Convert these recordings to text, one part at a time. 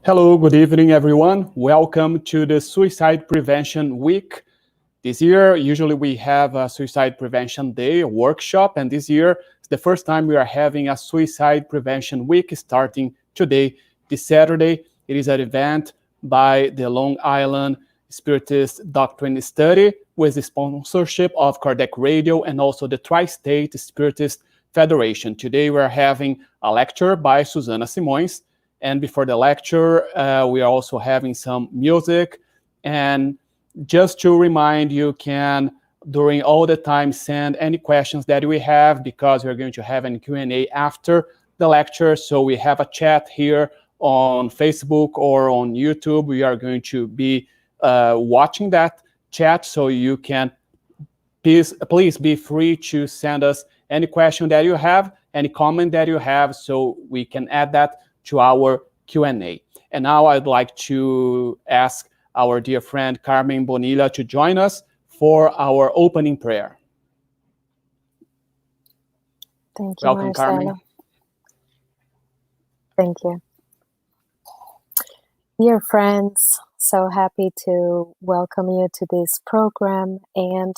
Hello, good evening, everyone. Welcome to the Suicide Prevention Week. This year, usually we have a Suicide Prevention Day, a workshop, and this year, it's the first time we are having a Suicide Prevention Week starting today, this Saturday. It is an event by the Long Island Spiritist Doctrine Study with the sponsorship of Kardec Radio and also the Tri-State Spiritist Federation. Today, we are having a lecture by Suzana Simões. And before the lecture, we are also having some music. And just to remind you, can, during all the time, send any questions that we have, because we're going to have a Q&A after the lecture. So we have a chat here on Facebook or on YouTube. We are going to be watching that chat, so you can please be free to send us any question that you have, any comment that you have, so we can add that to our Q&A. And now I'd like to ask our dear friend Carmen Bonilla to join us for our opening prayer. Thank you, Welcome, Marcelo. Carmen. Thank you. Dear friends, so happy to welcome you to this program. And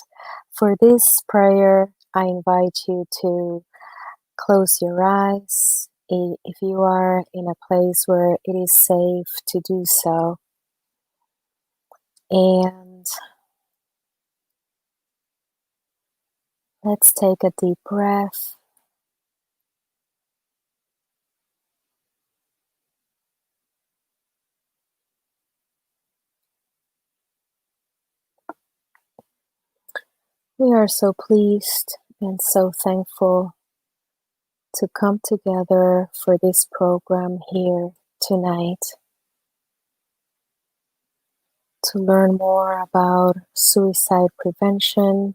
for this prayer, I invite you to close your eyes if you are in a place where it is safe to do so. And let's take a deep breath. We are so pleased and so thankful to come together for this program here tonight, to learn more about suicide prevention,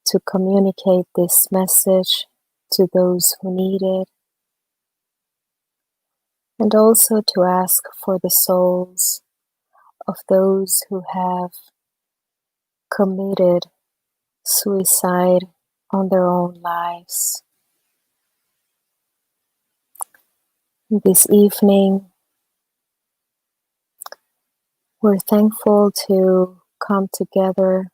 to communicate this message to those who need it, and also to ask for the souls of those who have committed suicide on their own lives. This evening, we're thankful to come together,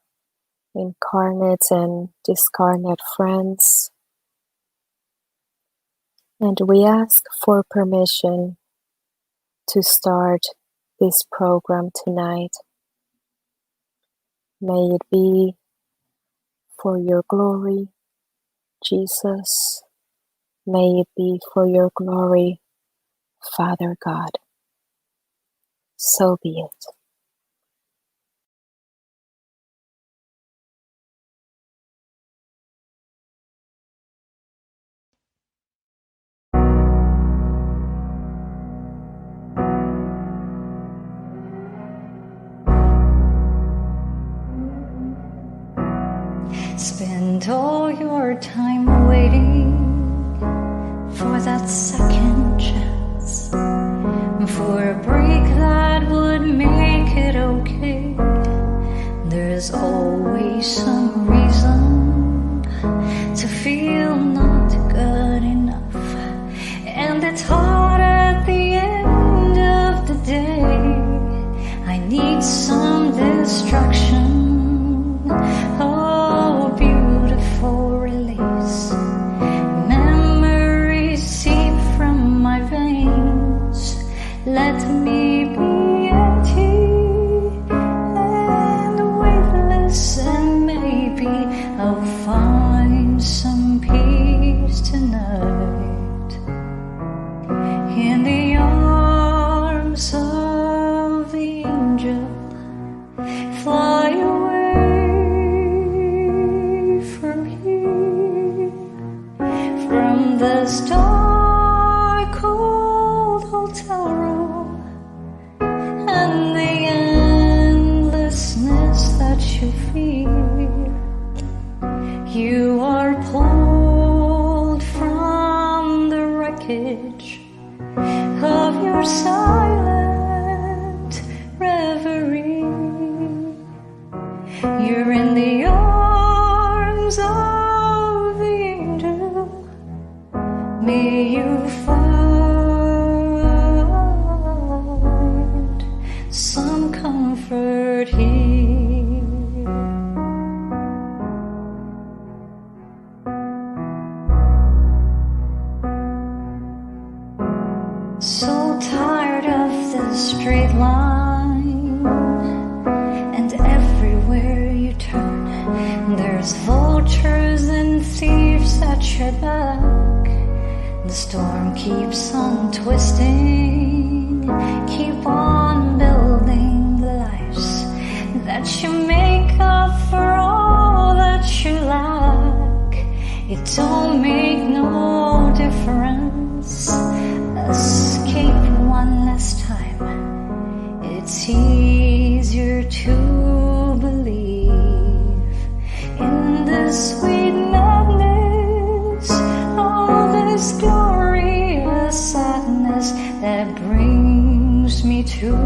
incarnate and discarnate friends, and we ask for permission to start this program tonight. May it be for your glory, Jesus. May it be for your glory, Father God. So be it. Spend all your time waiting for that second chance, for a break that would make it okay. There's always some reason to feel not good enough, and it's hard at the end of the day. I need some distraction. Oh, beautiful release. Memories seep from my veins. Let me be empty and weightless, and maybe some comfort here. So tired of the straight line, and everywhere you turn there's vultures and thieves at your back. The storm keeps on twisting, keep on building the lives that you make up for all that you lack. It don't make no difference. Escape one last time. It's easier to believe in the sweet madness of this glorious sadness that brings me to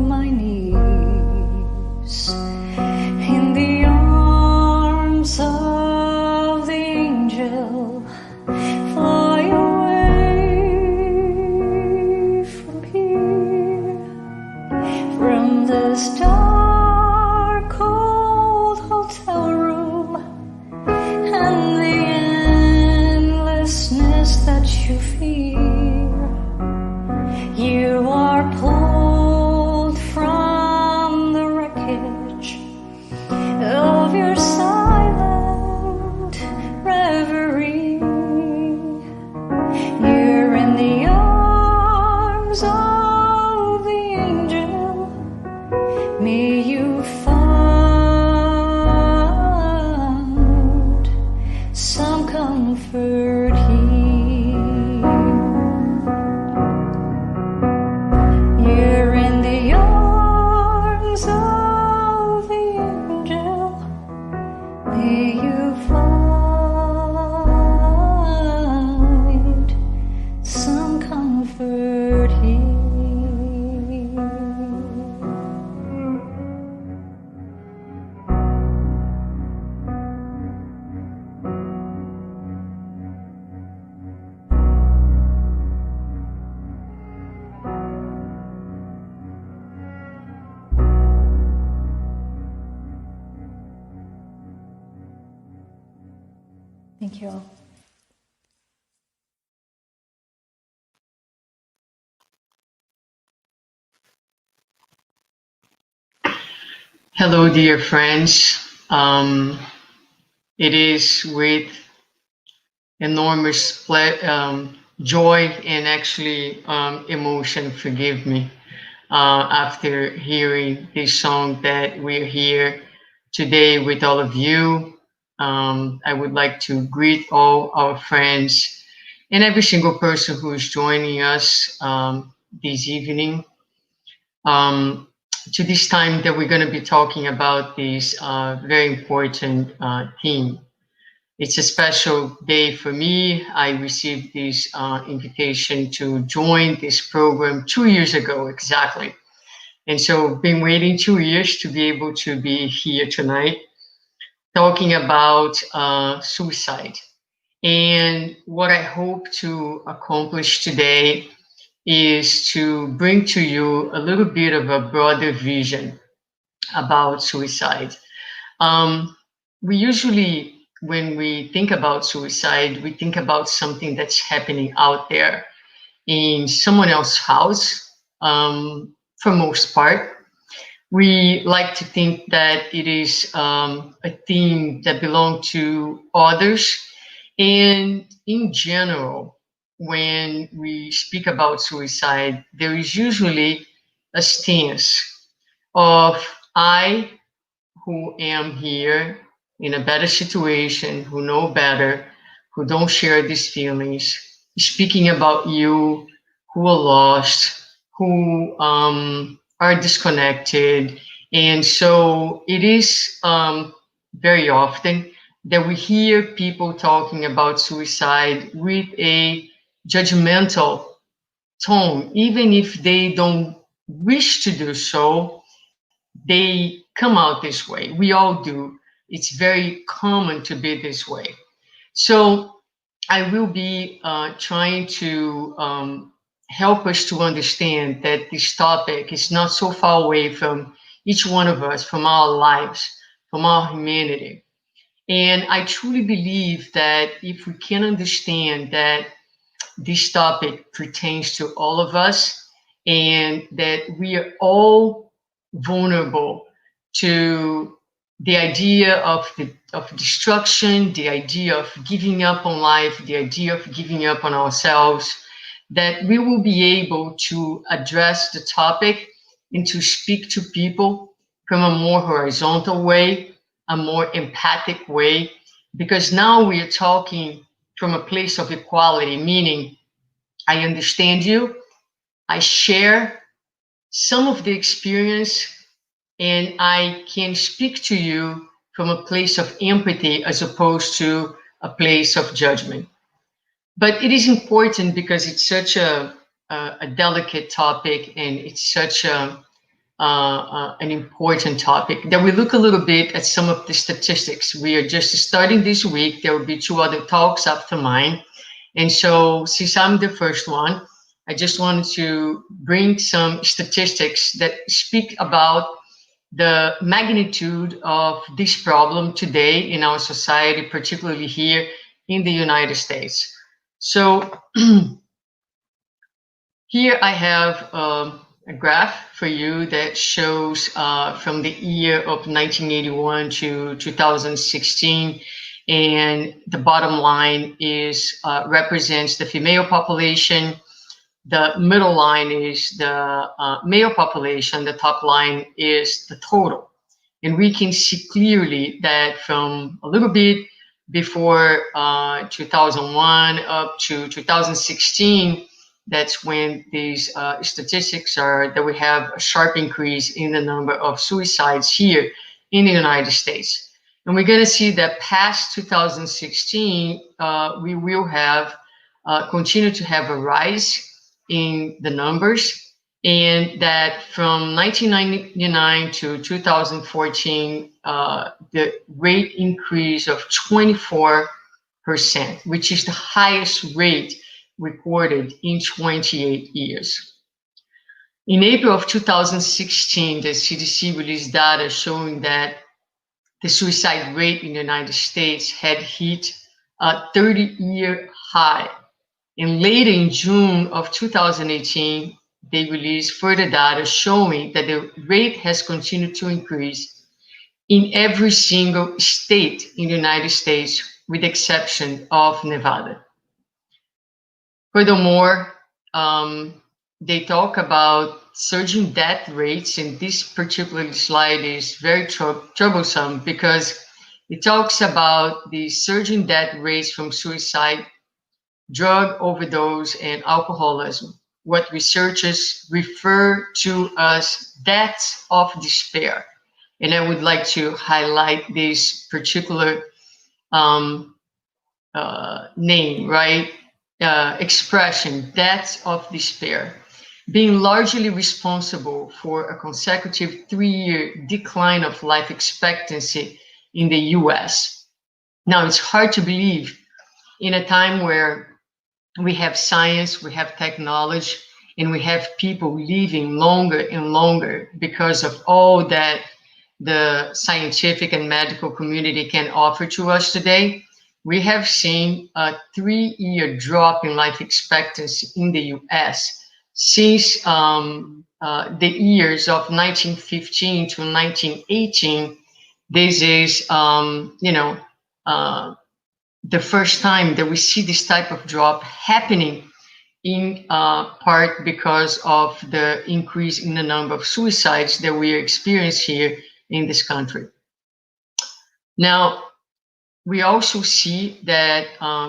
my knees. In the arms of the angel, fly away from here, from this dark cold hotel room and the endlessness that you fear. You are pulled from the wreckage of your silent reverie. You're in the arms of the angel. May you find some comfort here. You're in the arms of the angel. May you find some comfort here. Thank you all. Hello, dear friends. It is with enormous joy and actually emotion, forgive me, after hearing this song that we're here today with all of you. I would like to greet all our friends and every single person who is joining us this evening. To this time that we're going to be talking about this very important theme. It's a special day for me. I received this invitation to join this program 2 years ago exactly. And so been waiting 2 years to be able to be here tonight talking about suicide. And what I hope to accomplish today is to bring to you a little bit of a broader vision about suicide. We usually, when we think about suicide, we think about something that's happening out there in someone else's house, for most part. We like to think that it is a thing that belongs to others. And in general, when we speak about suicide, there is usually a stance of I, who am here in a better situation, who know better, who don't share these feelings, speaking about you who are lost, who are disconnected. And so it is very often that we hear people talking about suicide with a judgmental tone, even if they don't wish to do so, they come out this way. We all do. It's very common to be this way. So I will be trying to help us to understand that this topic is not so far away from each one of us, from our lives, from our humanity. And I truly believe that if we can understand that this topic pertains to all of us and that we are all vulnerable to the idea of destruction, the idea of giving up on life, the idea of giving up on ourselves, that we will be able to address the topic and to speak to people from a more horizontal way, a more empathic way, because now we are talking from a place of equality, meaning I understand you, I share some of the experience, and I can speak to you from a place of empathy as opposed to a place of judgment. But it is important because it's such a delicate topic, and it's such an important topic that we look a little bit at some of the statistics. We are just starting this week. There will be 2 other talks after mine. And so since I'm the first one, I just wanted to bring some statistics that speak about the magnitude of this problem today in our society, particularly here in the United States. So here I have a graph for you that shows from the year of 1981 to 2016, and the bottom line is represents the female population. The middle line is the male population. The top line is the total. And we can see clearly that from a little bit before 2001 up to 2016, that's when these statistics are that we have a sharp increase in the number of suicides here in the United States. And we're going to see that past 2016, we will have continue to have a rise in the numbers, and that from 1999 to 2014, the rate increase of 24%, which is the highest rate recorded in 28 years. In April of 2016, the CDC released data showing that the suicide rate in the United States had hit a 30-year high. And later in June of 2018, they released further data showing that the rate has continued to increase in every single state in the United States, with the exception of Nevada. Furthermore, they talk about surging death rates, and this particular slide is very troublesome because it talks about the surging death rates from suicide, drug overdose, and alcoholism, what researchers refer to as deaths of despair. And I would like to highlight this particular name, right? Expression, deaths of despair, being largely responsible for a consecutive 3-year decline of life expectancy in the US. Now, it's hard to believe in a time where we have science, we have technology, and we have people living longer and longer because of all that the scientific and medical community can offer to us today. We have seen a 3-year drop in life expectancy in the US since the years of 1915 to 1918. This is, the first time that we see this type of drop happening, in part because of the increase in the number of suicides that we experience here in this country. Now, we also see that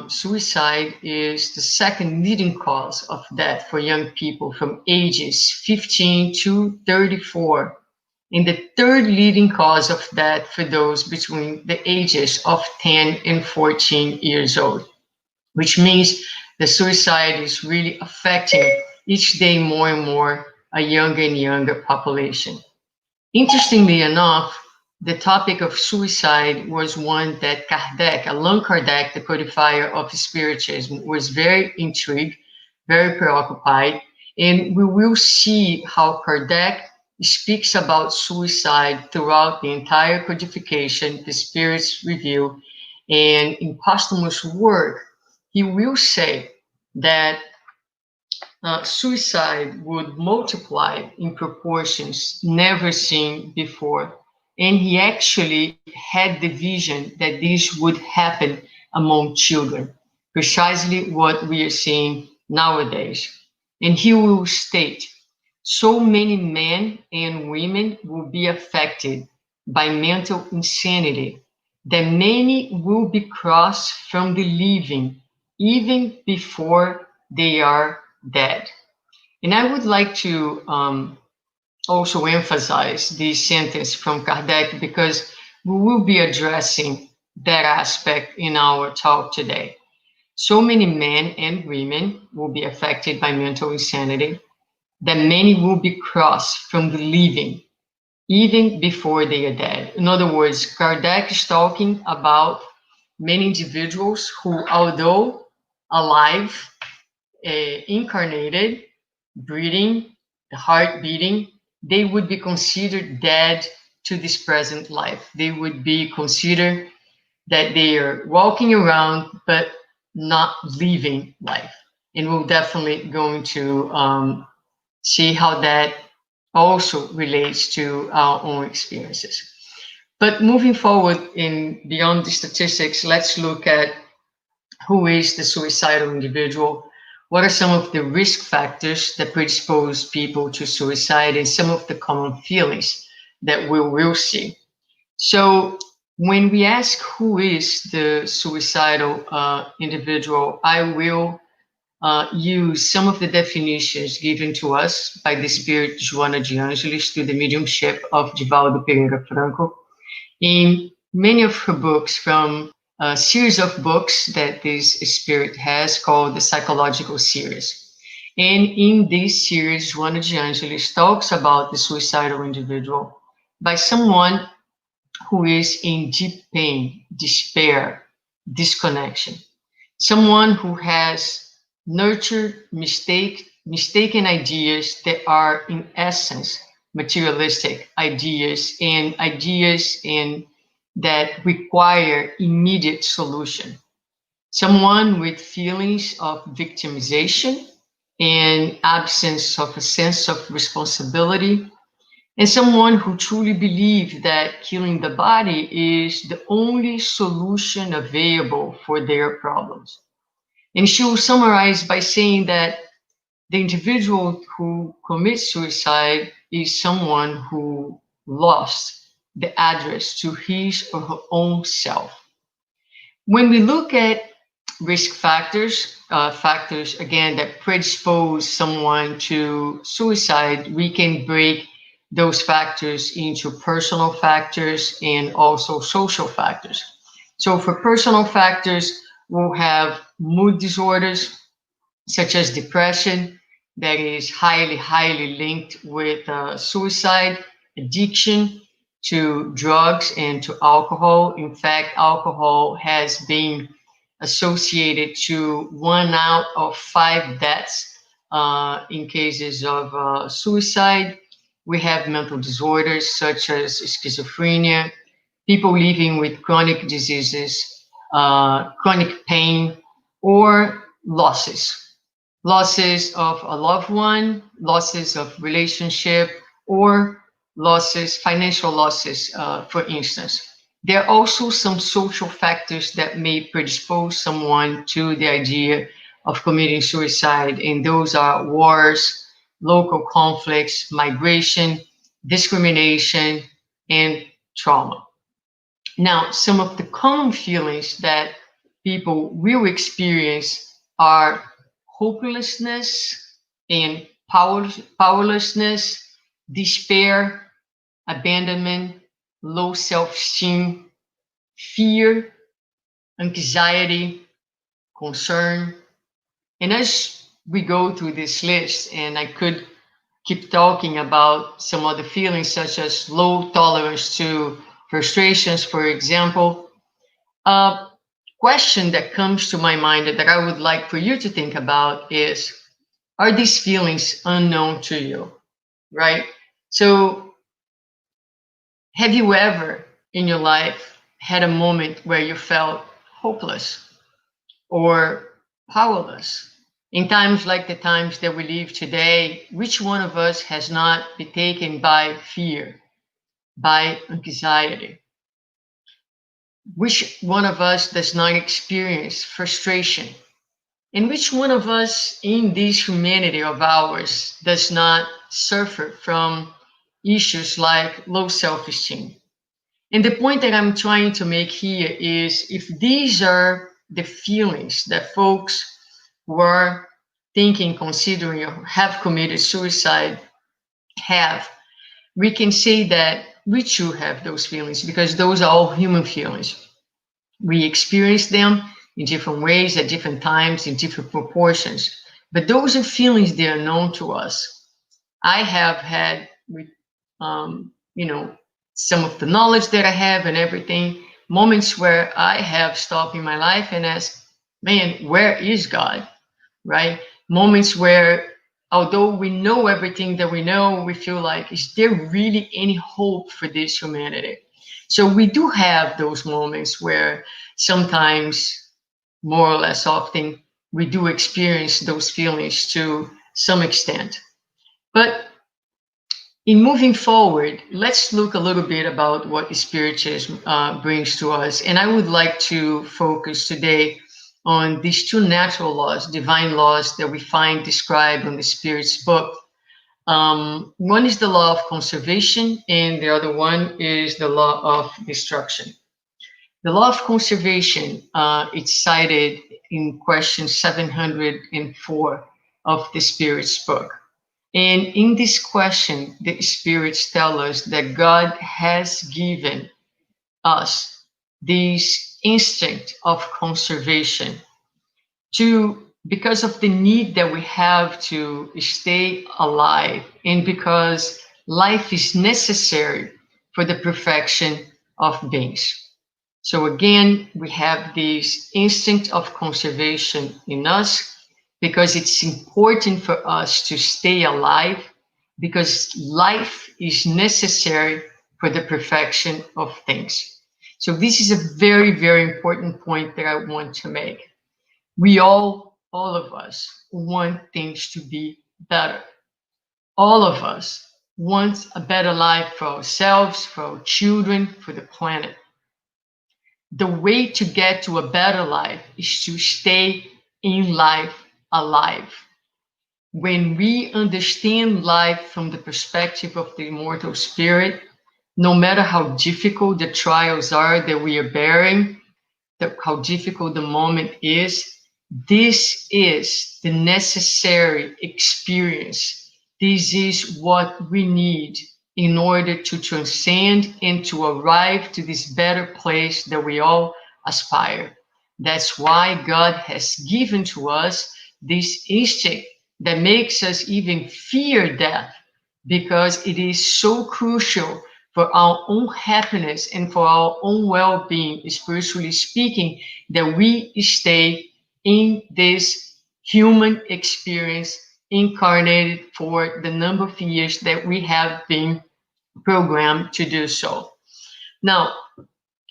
suicide is the second leading cause of death for young people from ages 15 to 34. And the third leading cause of death for those between the ages of 10 and 14 years old, which means the suicide is really affecting each day more and more a younger and younger population. Interestingly enough, the topic of suicide was one that Kardec, Allan Kardec, the codifier of Spiritism, was very intrigued, very preoccupied, And we will see how Kardec speaks about suicide throughout the entire codification, the Spirit's Review, and in posthumous work, he will say that suicide would multiply in proportions never seen before. And he actually had the vision that this would happen among children, precisely what we are seeing nowadays. And he will state, so many men and women will be affected by mental insanity that many will be crossed from the living even before they are dead. And I would like to also emphasize this sentence from Kardec because we will be addressing that aspect in our talk today. So many men and women will be affected by mental insanity that many will be crossed from the living even before they are dead. In other words, Kardec is talking about many individuals who, although alive, incarnated, breathing, the heart beating, they would be considered dead to this present life. They would be considered that they are walking around but not living life. And we're definitely going to see how that also relates to our own experiences. But moving forward in beyond the statistics, let's look at who is the suicidal individual, what are some of the risk factors that predispose people to suicide, and some of the common feelings that we will see. So when we ask who is the suicidal individual, I will use some of the definitions given to us by the spirit Joana de Angelis through the mediumship of Divaldo Pereira Franco in many of her books, from a series of books that this spirit has called the Psychological Series. And in this series, Joana de Angelis talks about the suicidal individual by someone who is in deep pain, despair, disconnection, someone who has nurtured mistaken ideas that are in essence materialistic ideas and that require immediate solution. Someone with feelings of victimization and absence of a sense of responsibility, and someone who truly believes that killing the body is the only solution available for their problems. And she will summarize by saying that the individual who commits suicide is someone who lost the address to his or her own self. When we look at risk factors, factors again that predispose someone to suicide, we can break those factors into personal factors and also social factors. So for personal factors, we'll have mood disorders such as depression that is highly linked with suicide, addiction to drugs and to alcohol. In fact, alcohol has been associated to 1 out of 5 deaths in cases of suicide. We have mental disorders such as schizophrenia, people living with chronic diseases, chronic pain, or losses of a loved one, losses of relationship, or financial losses, for instance. There are also some social factors that may predispose someone to the idea of committing suicide, and those are wars, local conflicts, migration, discrimination, and trauma. Now, some of the common feelings that people will experience are hopelessness and powerlessness, despair, abandonment, low self-esteem, fear, anxiety, concern. And as we go through this list, and I could keep talking about some other feelings such as low tolerance to frustrations, for example, a question that comes to my mind that I would like for you to think about is, are these feelings unknown to you, right? So have you ever in your life had a moment where you felt hopeless or powerless? In times like the times that we live today, which one of us has not been taken by fear, by anxiety? Which one of us does not experience frustration? And which one of us in this humanity of ours does not suffer from issues like low self-esteem? And the point that I'm trying to make here is, if these are the feelings that folks who are thinking, considering, or have committed suicide have, we can say that we too have those feelings, because those are all human feelings. We experience them in different ways, at different times, in different proportions. But those are feelings that are known to us. I have had, you know, some of the knowledge that I have and everything, moments where I have stopped in my life and asked, man, where is God? Right? Moments where, although we know everything that we know, we feel like, is there really any hope for this humanity? So we do have those moments where sometimes, more or less often, we do experience those feelings to some extent. But in moving forward, let's look a little bit about what Spiritism brings to us. And I would like to focus today on these two natural laws, divine laws, that we find described in the Spirit's book. One is the law of conservation, and the other one is the law of destruction. The law of conservation, it's cited in question 704 of the Spirit's book. And in this question, the spirits tell us that God has given us this instinct of conservation because of the need that we have to stay alive, and because life is necessary for the perfection of beings. So again, we have this instinct of conservation in us, because it's important for us to stay alive, because life is necessary for the perfection of things. So this is a very, very important point that I want to make. We all of us want things to be better. All of us want a better life for ourselves, for our children, for the planet. The way to get to a better life is to stay in life alive. When we understand life from the perspective of the immortal spirit, no matter how difficult the trials are that we are bearing, how difficult the moment is, this is the necessary experience. This is what we need in order to transcend and to arrive to this better place that we all aspire. That's why God has given to us this instinct that makes us even fear death, because it is so crucial for our own happiness and for our own well-being, spiritually speaking, that we stay in this human experience, incarnated for the number of years that we have been programmed to do so. Now,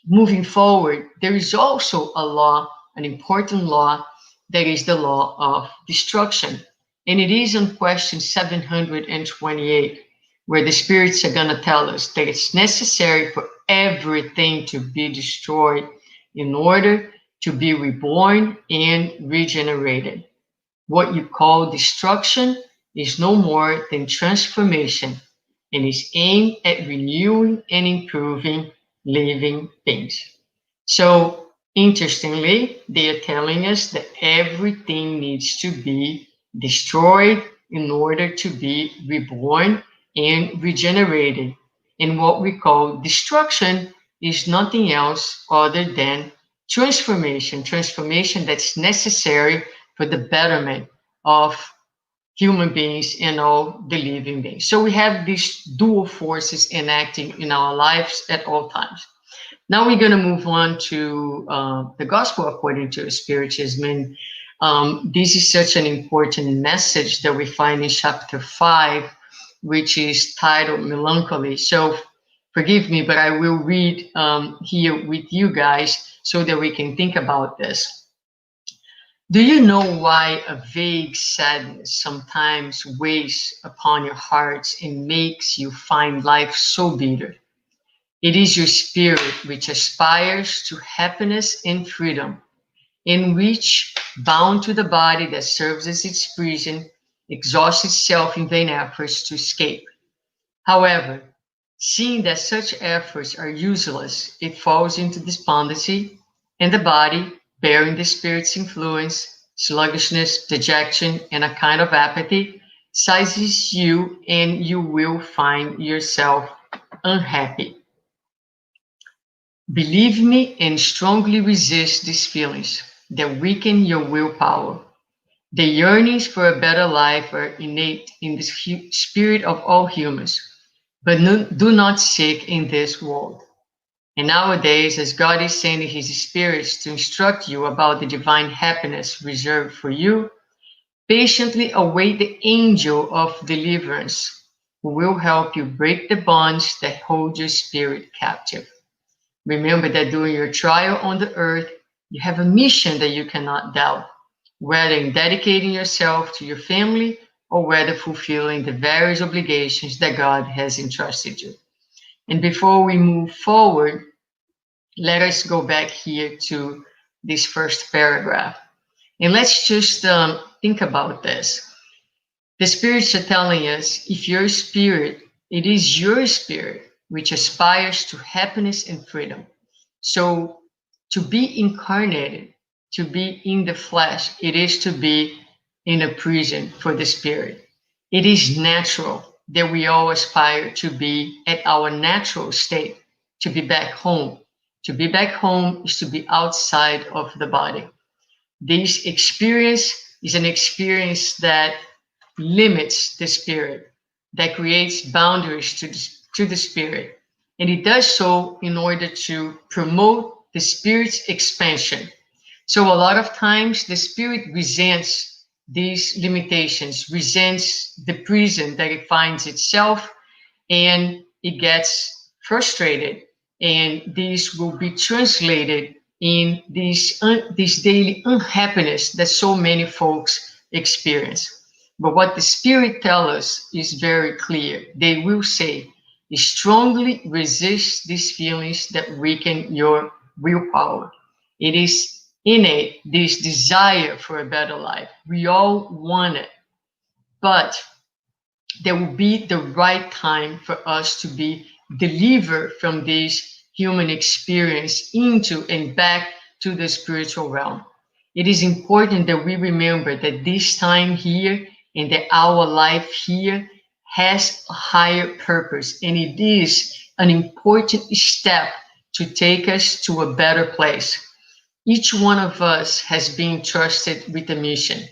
moving forward, there is also a law, an important law, that is the law of destruction. And it is on question 728, where the spirits are going to tell us that it's necessary for everything to be destroyed in order to be reborn and regenerated. What you call destruction is no more than transformation, and is aimed at renewing and improving living beings. So, interestingly, they are telling us that everything needs to be destroyed in order to be reborn and regenerated. And what we call destruction is nothing else other than transformation that's necessary for the betterment of human beings and all the living beings. So we have these dual forces enacting in our lives at all times. Now we're going to move on to the gospel according to Spiritism. And This is such an important message that we find in chapter 5, which is titled Melancholy. So forgive me, but I will read here with you guys so that we can think about this. Do you know why a vague sadness sometimes weighs upon your hearts and makes you find life so bitter? It is your spirit which aspires to happiness and freedom, in which, bound to the body that serves as its prison, exhausts itself in vain efforts to escape. However, seeing that such efforts are useless, it falls into despondency, and the body, bearing the spirit's influence, sluggishness, dejection, and a kind of apathy, seizes you, and you will find yourself unhappy. Believe me and strongly resist these feelings that weaken your willpower. The yearnings for a better life are innate in the spirit of all humans, but do not seek in this world. And nowadays, as God is sending his spirits to instruct you about the divine happiness reserved for you, patiently await the angel of deliverance, who will help you break the bonds that hold your spirit captive. Remember that during your trial on the earth, you have a mission that you cannot doubt, whether in dedicating yourself to your family or whether fulfilling the various obligations that God has entrusted you. And before we move forward, let us go back here to this first paragraph. And let's just think about this. The spirits are telling us if your spirit, it is your spirit which aspires to happiness and freedom. So to be incarnated, to be in the flesh, it is to be in a prison for the spirit. It is natural that we all aspire to be at our natural state, to be back home. To be back home is to be outside of the body. This experience is an experience that limits the spirit, that creates boundaries to the spirit. And it does so in order to promote the spirit's expansion. So a lot of times the spirit resents these limitations, resents the prison that it finds itself, and it gets frustrated. And this will be translated in this daily unhappiness that so many folks experience. But what the spirit tells us is very clear. They will say, strongly resist these feelings that weaken your willpower. It is innate, this desire for a better life. We all want it, but there will be the right time for us to be delivered from this human experience into and back to the spiritual realm. It is important that we remember that this time here and that our life here has a higher purpose, and it is an important step to take us to a better place. Each one of us has been trusted with a mission.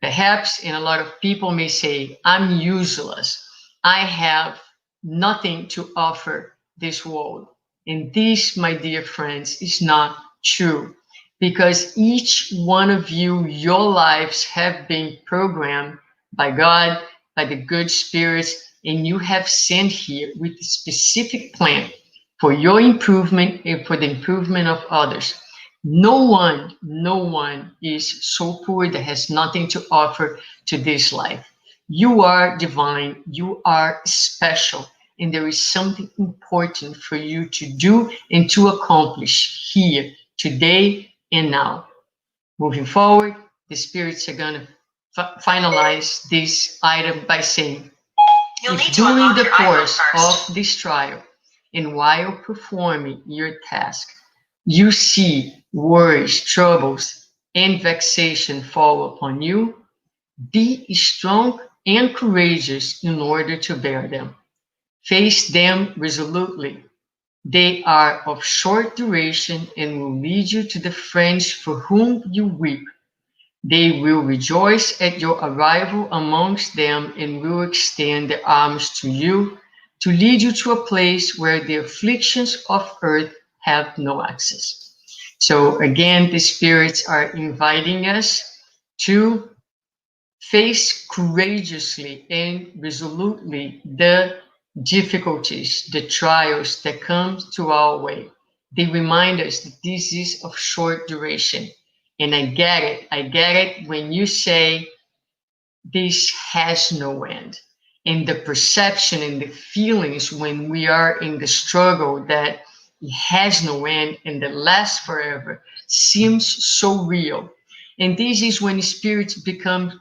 Perhaps, and a lot of people may say, I'm useless. I have nothing to offer this world. And this, my dear friends, is not true, because each one of you, your lives have been programmed by God, by the good spirits, and you have sent here with a specific plan for your improvement and for the improvement of others. No one is so poor that has nothing to offer to this life. You are divine, you are special, and there is something important for you to do and to accomplish here, today and now. Moving forward, the spirits are going to finalize this item by saying, if during the course of this trial and while performing your task, you see worries, troubles, and vexation fall upon you, be strong and courageous in order to bear them. Face them resolutely. They are of short duration and will lead you to the friends for whom you weep. They will rejoice at your arrival amongst them and will extend their arms to you to lead you to a place where the afflictions of earth have no access. So again, the spirits are inviting us to face courageously and resolutely the difficulties, the trials that come to our way. They remind us that this is of short duration. And I get it. I get it when you say this has no end. And the perception and the feelings when we are in the struggle that it has no end and that lasts forever seems so real. And this is when spiritism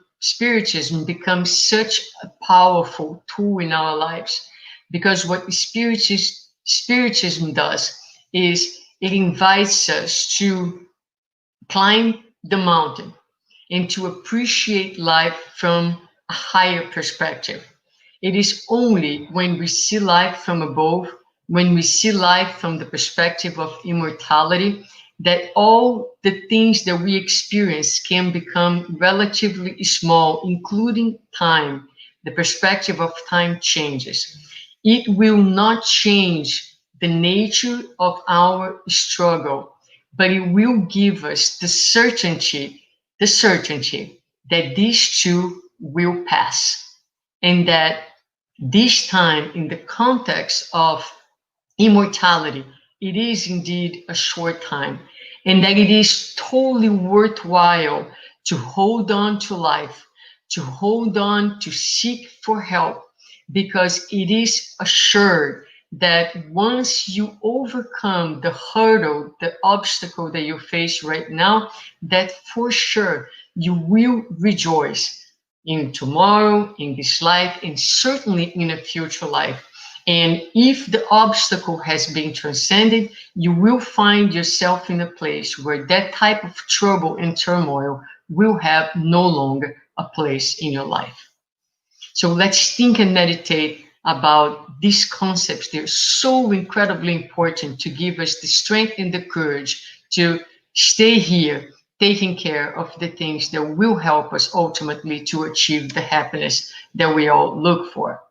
becomes such a powerful tool in our lives. Because what spiritism does is it invites us to climb the mountain and to appreciate life from a higher perspective. It is only when we see life from above, when we see life from the perspective of immortality, that all the things that we experience can become relatively small, including time. The perspective of time changes. It will not change the nature of our struggle, but it will give us the certainty that these two will pass, and that this time, in the context of immortality, it is indeed a short time, and that it is totally worthwhile to hold on to life, to hold on, to seek for help, because it is assured that once you overcome the hurdle, the obstacle that you face right now, that for sure you will rejoice in tomorrow, in this life, and certainly in a future life. And if the obstacle has been transcended, you will find yourself in a place where that type of trouble and turmoil will have no longer a place in your life. So let's think and meditate about these concepts. They're so incredibly important to give us the strength and the courage to stay here, taking care of the things that will help us ultimately to achieve the happiness that we all look for.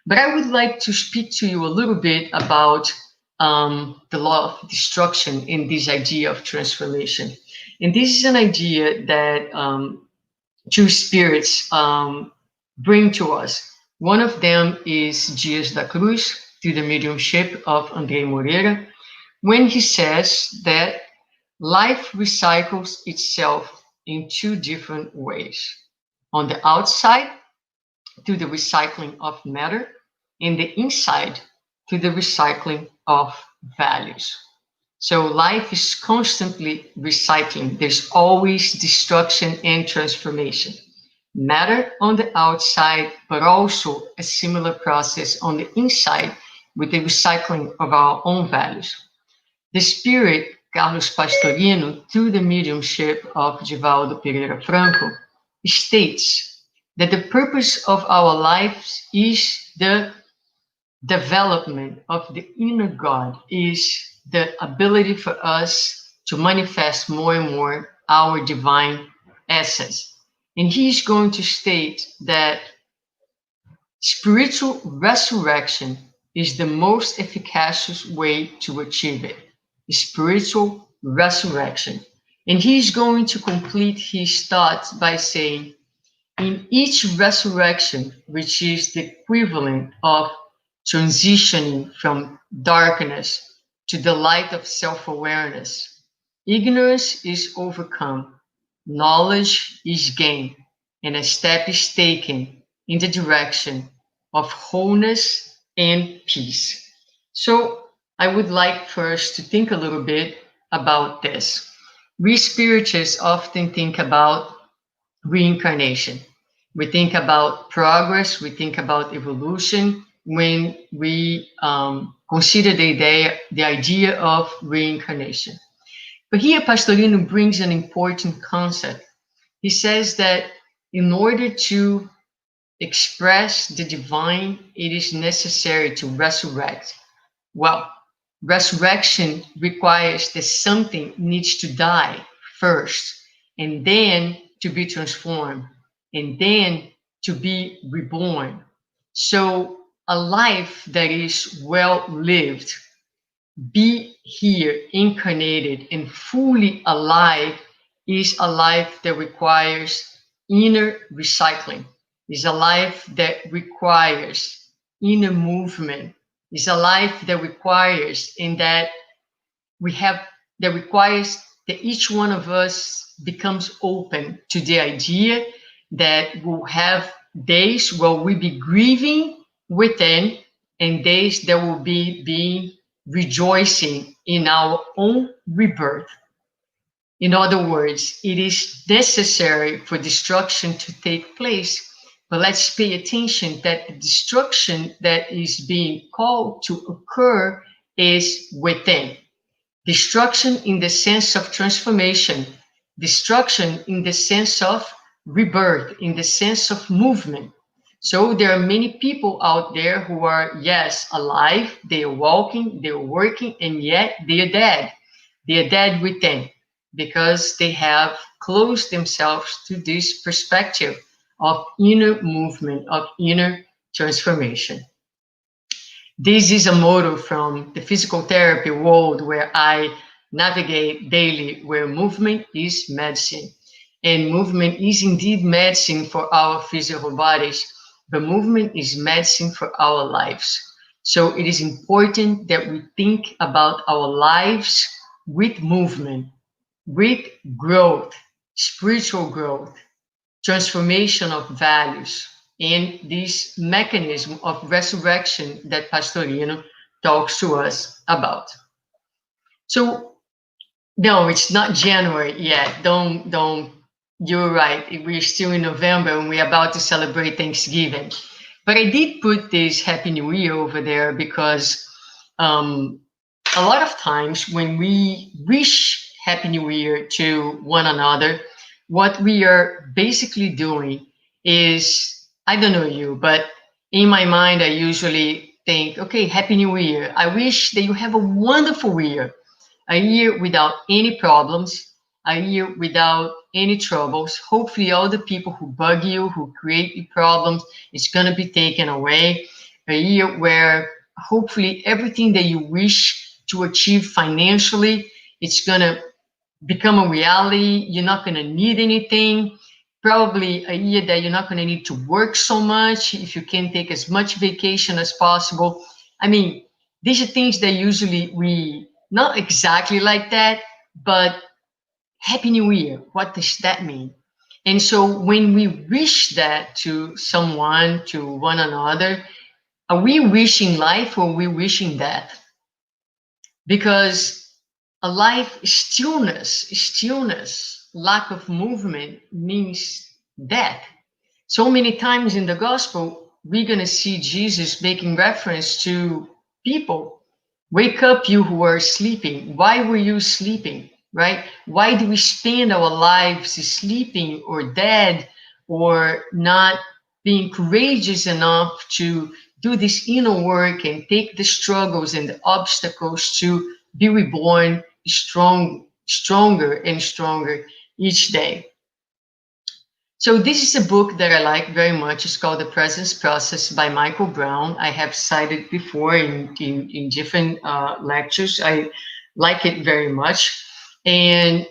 But I would like to speak to you a little bit about the law of destruction and this idea of transformation. And this is an idea that two spirits bring to us. One of them is Dias da Cruz, through the mediumship of André Moreira, when he says that life recycles itself in two different ways. On the outside, through the recycling of matter, and the inside, through the recycling of values. So life is constantly recycling. There's always destruction and transformation. Matter on the outside, but also a similar process on the inside with the recycling of our own values. The spirit, Carlos Pastorino, through the mediumship of Divaldo Pereira Franco, states that the purpose of our lives is the development of the inner God, is the ability for us to manifest more and more our divine essence. And he's going to state that spiritual resurrection is the most efficacious way to achieve it. Spiritual resurrection. And he's going to complete his thoughts by saying, in each resurrection, which is the equivalent of transitioning from darkness to the light of self-awareness, ignorance is overcome, knowledge is gained, and a step is taken in the direction of wholeness and peace. So I would like first to think a little bit about this. We spiritists often think about reincarnation. We think about progress, we think about evolution when we consider the idea of reincarnation. But here Pastorino brings an important concept. He says that in order to express the divine, it is necessary to resurrect. Well, resurrection requires that something needs to die first, and then to be transformed, and then to be reborn. So a life that is well lived be here incarnated and fully alive is a life that requires inner recycling, is a life that requires inner movement, is a life that requires in that we have that requires that each one of us becomes open to the idea that we'll have days where we'll be grieving within and days that will be being rejoicing in our own rebirth. In other words, it is necessary for destruction to take place, but let's pay attention that the destruction that is being called to occur is within. Destruction in the sense of transformation, destruction in the sense of rebirth, in the sense of movement. So there are many people out there who are, yes, alive, they are walking, they are working, and yet they are dead. They are dead within because they have closed themselves to this perspective of inner movement, of inner transformation. This is a motto from the physical therapy world where I navigate daily, where movement is medicine. And movement is indeed medicine for our physical bodies, but movement is medicine for our lives. So it is important that we think about our lives with movement, with growth, spiritual growth, transformation of values, and this mechanism of resurrection that Pastorino talks to us about. So, no, it's not January yet. Don't. You're right. We're still in November and we're about to celebrate Thanksgiving. But I did put this Happy New Year over there because a lot of times when we wish Happy New Year to one another, what we are basically doing is, I don't know you, but in my mind, I usually think, okay, Happy New Year. I wish that you have a wonderful year, a year without any problems, a year without any troubles. Hopefully, all the people who bug you, who create you problems, it's going to be taken away. A year where hopefully everything that you wish to achieve financially, it's going to become a reality. You're not going to need anything. Probably a year that you're not going to need to work so much if you can take as much vacation as possible. I mean, these are things that usually we, not exactly like that, but Happy New Year, what does that mean? And so when we wish that to someone, to one another, are we wishing life or are we wishing death? Because a life stillness, lack of movement means death. So many times in the gospel, we're going to see Jesus making reference to people. Wake up, you who are sleeping. Why were you sleeping, right? Why do we spend our lives sleeping or dead or not being courageous enough to do this inner work and take the struggles and the obstacles to be reborn stronger and stronger each day? So this is a book that I like very much. It's called The Presence Process by Michael Brown. I have cited before in different lectures. I like it very much. And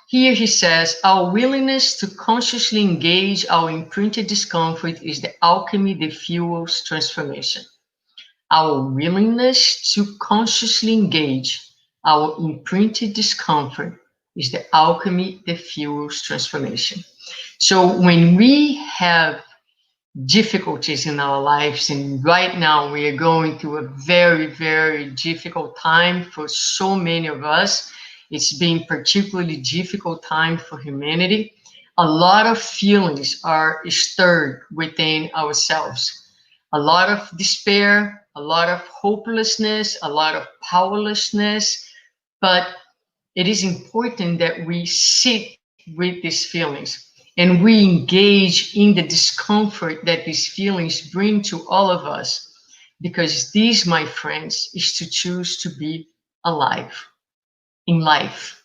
here he says, our willingness to consciously engage our imprinted discomfort is the alchemy that fuels transformation. Our willingness to consciously engage our imprinted discomfort is the alchemy that fuels transformation. So when we have difficulties in our lives, and right now we are going through a very, very difficult time for so many of us, it's been particularly difficult time for humanity. A lot of feelings are stirred within ourselves. A lot of despair, a lot of hopelessness, a lot of powerlessness, but it is important that we sit with these feelings and we engage in the discomfort that these feelings bring to all of us, because this, my friends, is to choose to be alive in life.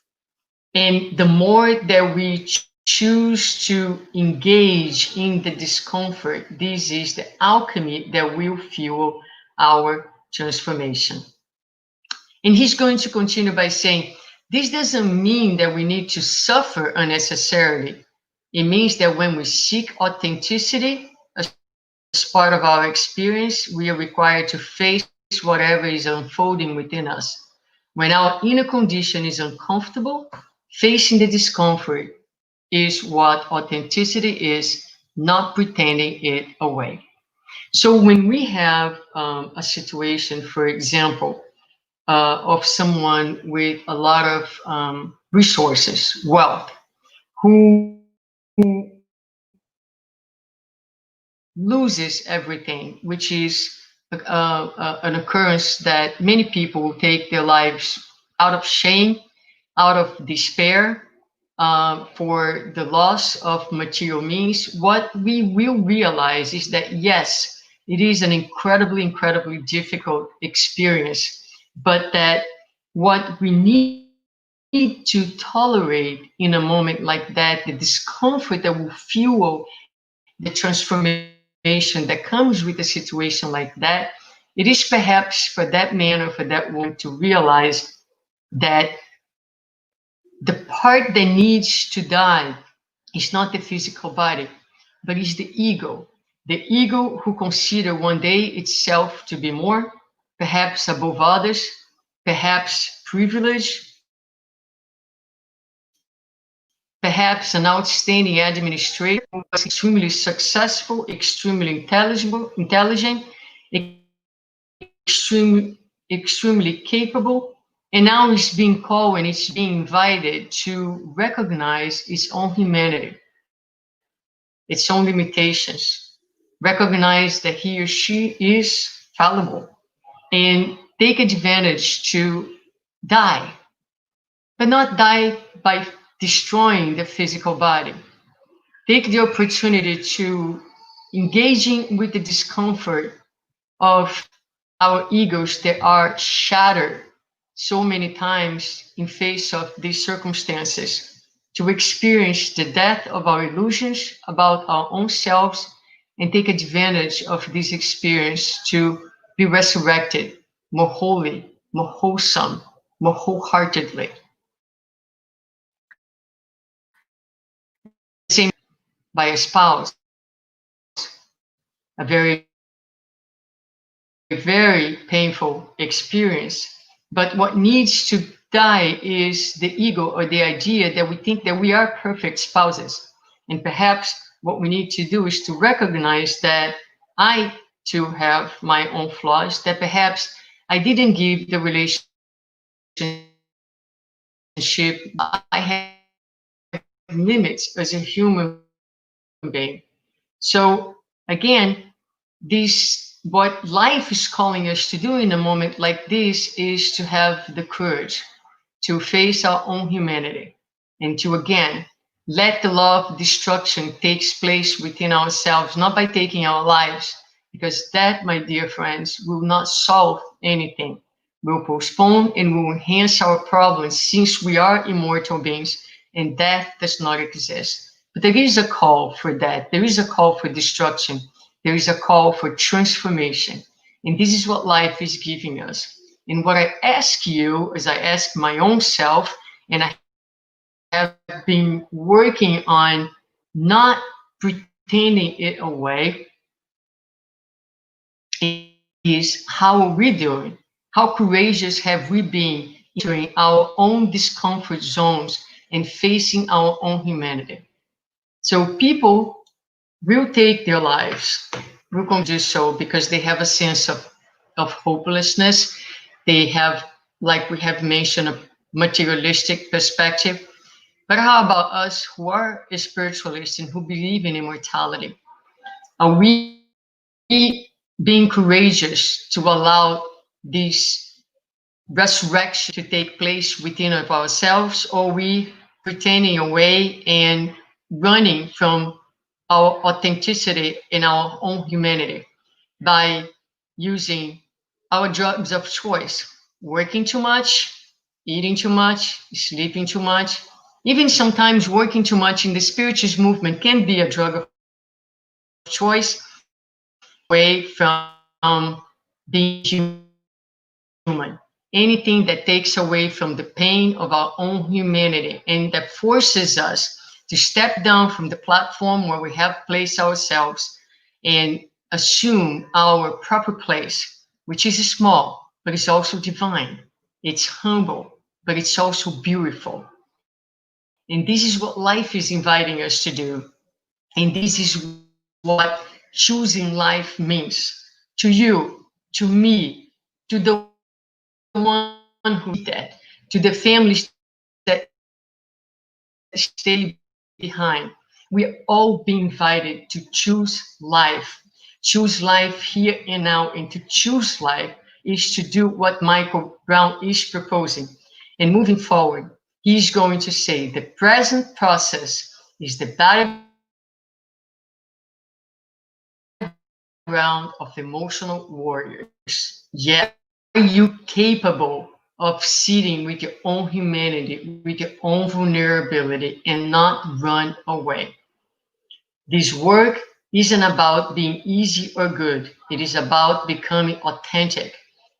And the more that we choose to engage in the discomfort, this is the alchemy that will fuel our transformation. And he's going to continue by saying, this doesn't mean that we need to suffer unnecessarily. It means that when we seek authenticity as part of our experience, we are required to face whatever is unfolding within us. When our inner condition is uncomfortable, facing the discomfort is what authenticity is, not pretending it away. So when we have a situation, for example, of someone with a lot of resources, wealth, who loses everything, which is an occurrence that many people will take their lives out of shame, out of despair, for the loss of material means. What we will realize is that, yes, it is an incredibly, incredibly difficult experience, but that what we need to tolerate in a moment like that, the discomfort that will fuel the transformation that comes with a situation like that, it is perhaps for that man or for that woman to realize that the part that needs to die is not the physical body, but is the ego who consider one day itself to be more, perhaps above others, perhaps privileged, perhaps an outstanding administrator who was extremely successful, extremely intelligent, extremely capable, and now it's being called and it's being invited to recognize its own humanity, its own limitations, recognize that he or she is fallible, and take advantage to die, but not die by destroying the physical body. Take the opportunity to engaging with the discomfort of our egos that are shattered so many times in face of these circumstances, to experience the death of our illusions about our own selves and take advantage of this experience to be resurrected more wholly, more wholesome, more wholeheartedly. Same by a spouse, a very, very painful experience. But what needs to die is the ego, or the idea that we think that we are perfect spouses. And perhaps what we need to do is to recognize that I too have my own flaws, that perhaps I didn't give the relationship I have limits as a human being. So again, this, what life is calling us to do in a moment like this, is to have the courage to face our own humanity and to again let the law of destruction takes place within ourselves, not by taking our lives, because that, my dear friends, will not solve anything. Will postpone and will enhance our problems, since we are immortal beings and death does not exist. But there is a call for that. There is a call for destruction. There is a call for transformation. And this is what life is giving us. And what I ask you, as I ask my own self, and I have been working on not pretending it away, is how are we doing? How courageous have we been entering our own discomfort zones and facing our own humanity? So people will take their lives, will do so because they have a sense of hopelessness. They have, like we have mentioned, a materialistic perspective. But how about us who are spiritualists and who believe in immortality? Are we being courageous to allow this resurrection to take place within of ourselves, or are we pretending away and running from our authenticity and our own humanity by using our drugs of choice, working too much, eating too much, sleeping too much? Even sometimes working too much in the Spiritist movement can be a drug of choice, away from being human. anything that takes away from the pain of our own humanity and that forces us to step down from the platform where we have placed ourselves and assume our proper place, which is small, but it's also divine. It's humble, but it's also beautiful. And this is what life is inviting us to do. And this is what choosing life means to you, to me, to the one who did that, to the families that stay behind. We are all being invited to choose life here and now. And to choose life is to do what Michael Brown is proposing. And moving forward, he's going to say the present process is the battleground of emotional warriors. Yet, are you capable of sitting with your own humanity, with your own vulnerability, and not run away? This work isn't about being easy or good. It is about becoming authentic,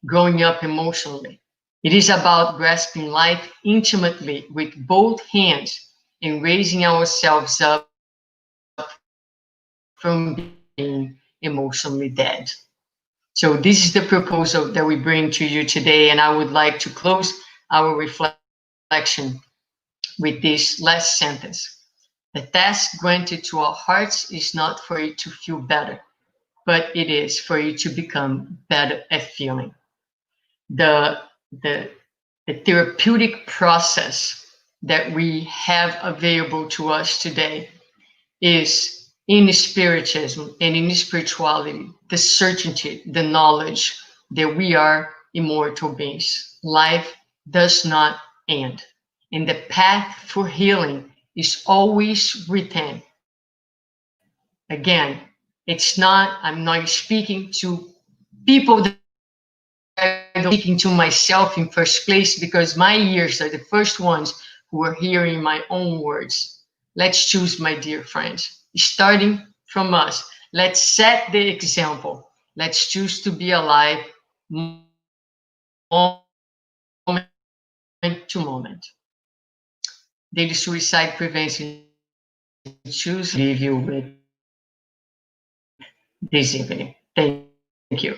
growing up emotionally. It is about grasping life intimately with both hands and raising ourselves up from being emotionally dead. So this is the proposal that we bring to you today, and I would like to close our reflection with this last sentence. The task granted to our hearts is not for it to feel better, but it is for it to become better at feeling. The therapeutic process that we have available to us today is in Spiritism and in spirituality, the certainty, the knowledge that we are immortal beings. Life does not end. And the path for healing is always written. Again, I'm not speaking to people that I'm speaking to myself in first place, because my ears are the first ones who are hearing my own words. Let's choose, my dear friends. Starting from us, let's set the example. Let's choose to be alive moment to moment. Daily suicide prevention. Choose to leave you with this evening. Thank you.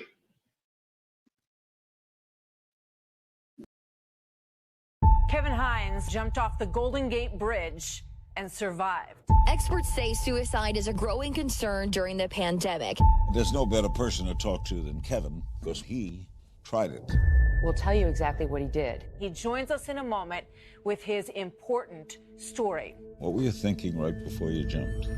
Kevin Hines jumped off the Golden Gate Bridge and survived. Experts say suicide is a growing concern during the pandemic. There's no better person to talk to than Kevin, because he tried it. We'll tell you exactly what he did. He joins us in a moment with his important story. What were you thinking right before you jumped?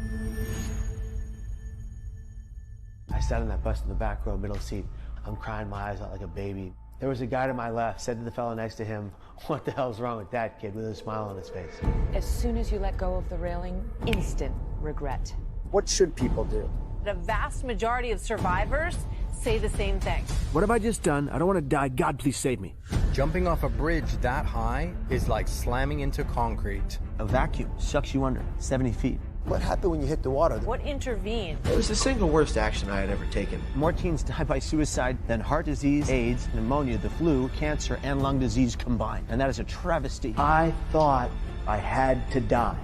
I sat on that bus in the back row, middle seat. I'm crying my eyes out like a baby. There was a guy to my left, said to the fellow next to him, "What the hell's wrong with that kid?" with a smile on his face. As soon as you let go of the railing, instant regret. What should people do? The vast majority of survivors say the same thing. What have I just done? I don't want to die. God, please save me. Jumping off a bridge that high is like slamming into concrete. A vacuum sucks you under 70 feet. What happened when you hit the water? What intervened? It was the single worst action I had ever taken. More teens die by suicide than heart disease, AIDS, pneumonia, the flu, cancer, and lung disease combined. And that is a travesty. I thought I had to die,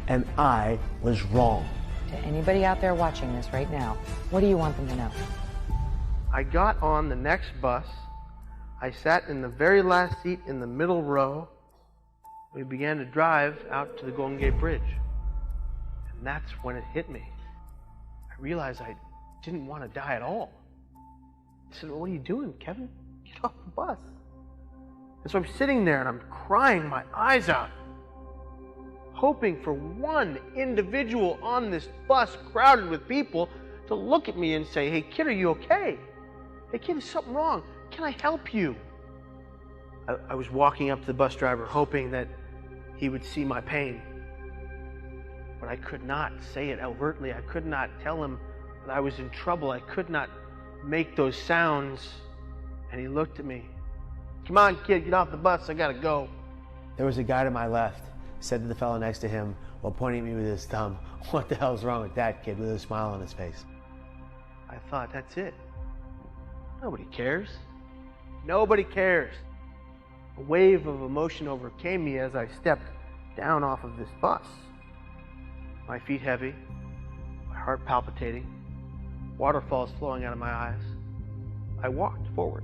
and I was wrong. To anybody out there watching this right now, what do you want them to know? I got on the next bus. I sat in the very last seat in the middle row. We began to drive out to the Golden Gate Bridge. And that's when it hit me. I realized I didn't want to die at all. I said, "Well, what are you doing, Kevin? Get off the bus." And so I'm sitting there and I'm crying my eyes out, hoping for one individual on this bus crowded with people to look at me and say, "Hey, kid, are you okay? Hey, kid, is something wrong? Can I help you?" I was walking up to the bus driver hoping that he would see my pain. But I could not say it overtly. I could not tell him that I was in trouble. I could not make those sounds. And he looked at me. "Come on, kid, get off the bus. I gotta go." There was a guy to my left, said to the fellow next to him while pointing at me with his thumb, "What the hell's wrong with that kid?" with a smile on his face. I thought, that's it. Nobody cares. Nobody cares. A wave of emotion overcame me as I stepped down off of this bus. My feet heavy, my heart palpitating, waterfalls flowing out of my eyes. I walked forward.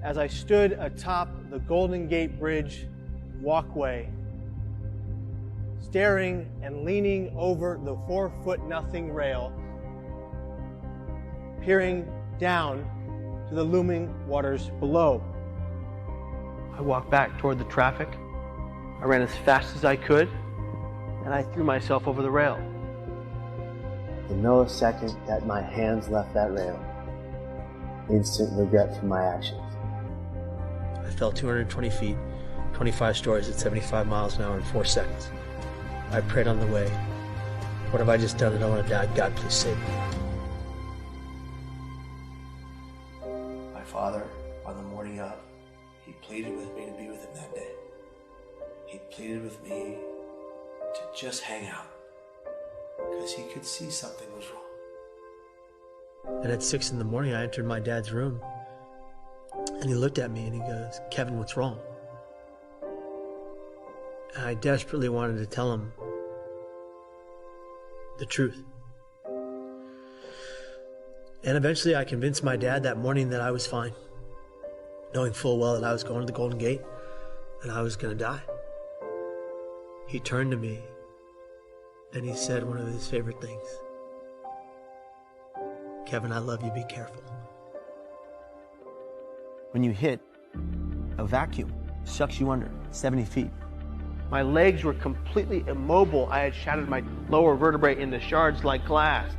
As I stood atop the Golden Gate Bridge walkway, staring and leaning over the 4-foot-nothing rail, peering down to the looming waters below. I walked back toward the traffic. I ran as fast as I could, and I threw myself over the rail. The millisecond that my hands left that rail, instant regret for my actions. I fell 220 feet, 25 stories at 75 miles an hour in 4 seconds. I prayed on the way, what have I just done? I don't want to die. God, please save me. My father, on the morning of, he pleaded with me to be with him that day. He pleaded with me to just hang out, because he could see something was wrong. And at 6 in the morning, I entered my dad's room, and he looked at me and he goes, "Kevin, what's wrong?" And I desperately wanted to tell him the truth. And eventually I convinced my dad that morning that I was fine, knowing full well that I was going to the Golden Gate and I was going to die. He turned to me and he said one of his favorite things. "Kevin, I love you, be careful." When you hit a vacuum, it sucks you under 70 feet. My legs were completely immobile. I had shattered my lower vertebrae into shards like glass.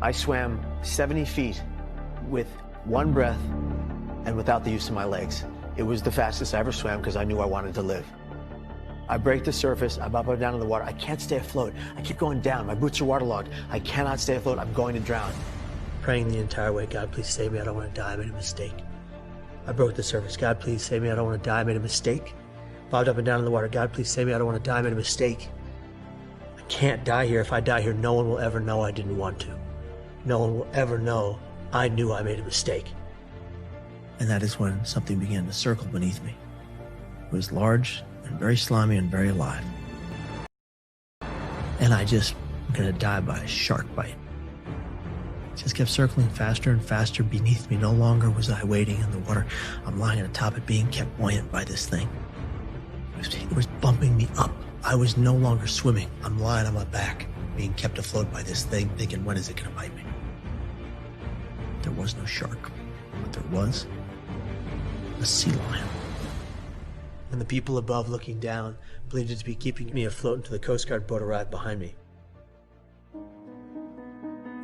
I swam 70 feet with one breath and without the use of my legs. It was the fastest I ever swam because I knew I wanted to live. I break the surface, I'm up and down in the water. I can't stay afloat. I keep going down. My boots are waterlogged. I cannot stay afloat. I'm going to drown. Praying the entire way, "God, please save me. I don't want to die. I made a mistake." I broke the surface. "God, please save me. I don't want to die. I made a mistake." Bobbed up and down in the water. "God, please save me. I don't want to die. I made a mistake. I can't die here. If I die here, no one will ever know I didn't want to. No one will ever know I knew I made a mistake." And that is when something began to circle beneath me. It was large and very slimy and very alive. And I just was going to die by a shark bite. It just kept circling faster and faster beneath me. No longer was I wading in the water. I'm lying on top of being kept buoyant by this thing. It was bumping me up. I was no longer swimming. I'm lying on my back, being kept afloat by this thing, thinking, when is it going to bite me? There was no shark, but there was a sea lion. And the people above looking down believed it to be keeping me afloat until the Coast Guard boat arrived behind me.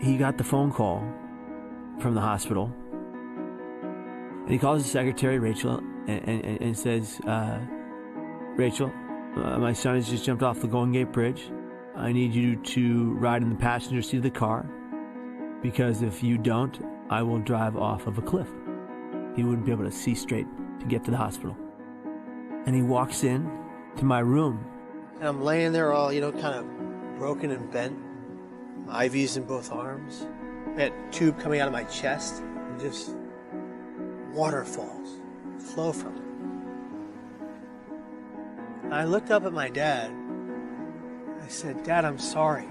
He got the phone call from the hospital, and he calls his secretary, Rachel, and says, "Rachel, my son has just jumped off the Golden Gate Bridge. I need you to ride in the passenger seat of the car, because if you don't, I will drive off of a cliff." He wouldn't be able to see straight to get to the hospital. And he walks in to my room, and I'm laying there all, kind of broken and bent, IVs in both arms, I had a tube coming out of my chest, and just waterfalls flow from it. I looked up at my dad. I said, "Dad, I'm sorry."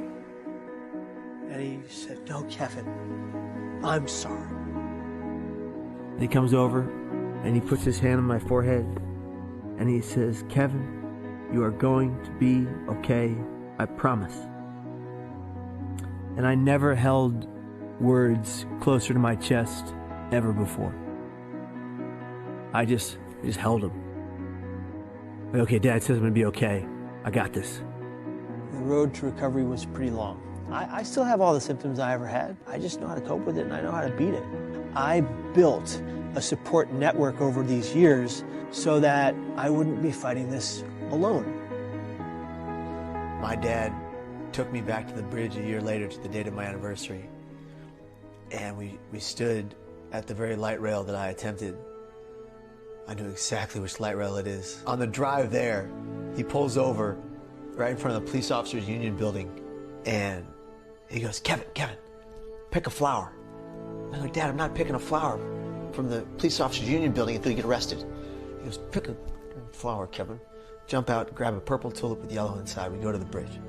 And he said, "No, Kevin, I'm sorry." And he comes over and he puts his hand on my forehead and he says, "Kevin, you are going to be okay, I promise." And I never held words closer to my chest ever before. I just held him. "Okay, Dad says I'm going to be okay. I got this." The road to recovery was pretty long. I still have all the symptoms I ever had. I just know how to cope with it and I know how to beat it. I built a support network over these years so that I wouldn't be fighting this alone. My dad took me back to the bridge a year later to the date of my anniversary. And we stood at the very light rail that I attempted. I knew exactly which light rail it is. On the drive there, he pulls over right in front of the police officers' union building, and he goes, Kevin, pick a flower." I'm like, "Dad, I'm not picking a flower from the police officers' union building until you get arrested." He goes, pick a flower, Kevin. Jump out, grab a purple tulip with yellow inside. We go to the bridge.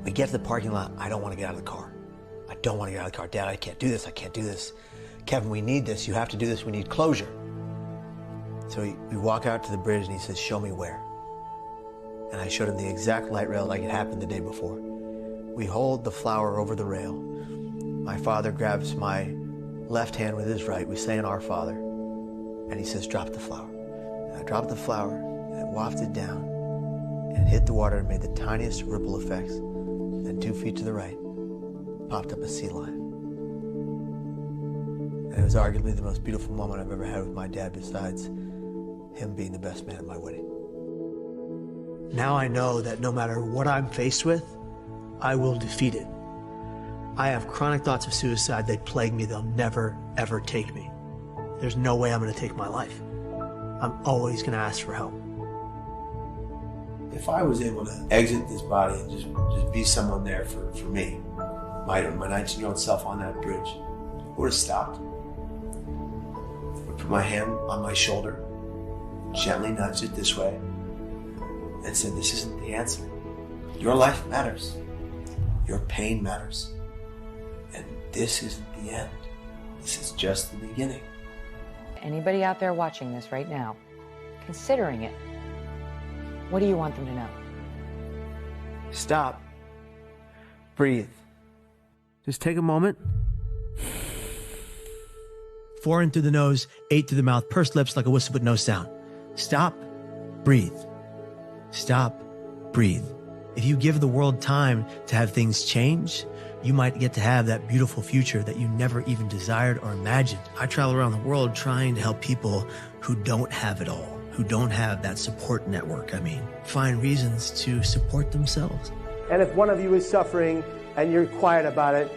We get to the parking lot. I don't want to get out of the car. I don't want to get out of the car. Dad, I can't do this. I can't do this. Kevin, we need this. You have to do this. We need closure. So we walk out to the bridge and he says, show me where. And I showed him the exact light rail like it happened the day before. We hold the flower over the rail. My father grabs my left hand with his right. We say in Our Father. And he says, drop the flower. And I dropped the flower and it wafted down and hit the water and made the tiniest ripple effects. And 2 feet to the right, popped up a sea lion. And it was arguably the most beautiful moment I've ever had with my dad, besides him being the best man at my wedding. Now I know that no matter what I'm faced with, I will defeat it. I have chronic thoughts of suicide that plague me. They'll never, ever take me. There's no way I'm going to take my life. I'm always going to ask for help. If I was able to exit this body and just be someone there for me, my 19-year-old self on that bridge, I would have stopped. I would put my hand on my shoulder, gently nudged it this way, and said, this isn't the answer. Your life matters. Your pain matters. And this isn't the end. This is just the beginning. Anybody out there watching this right now, considering it, what do you want them to know? Stop. Breathe. Just take a moment. 4 in through the nose, 8 through the mouth, pursed lips like a whistle but no sound. Stop. Breathe. Stop. Breathe. If you give the world time to have things change, you might get to have that beautiful future that you never even desired or imagined. I travel around the world trying to help people who don't have it all, who don't have that support network, find reasons to support themselves. And if one of you is suffering and you're quiet about it,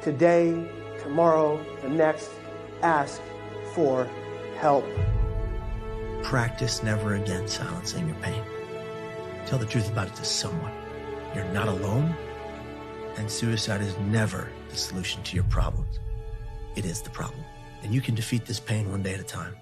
today, tomorrow, the next, ask for help. Practice never again silencing your pain. Tell the truth about it to someone. You're not alone, and suicide is never the solution to your problems. It is the problem. And you can defeat this pain one day at a time.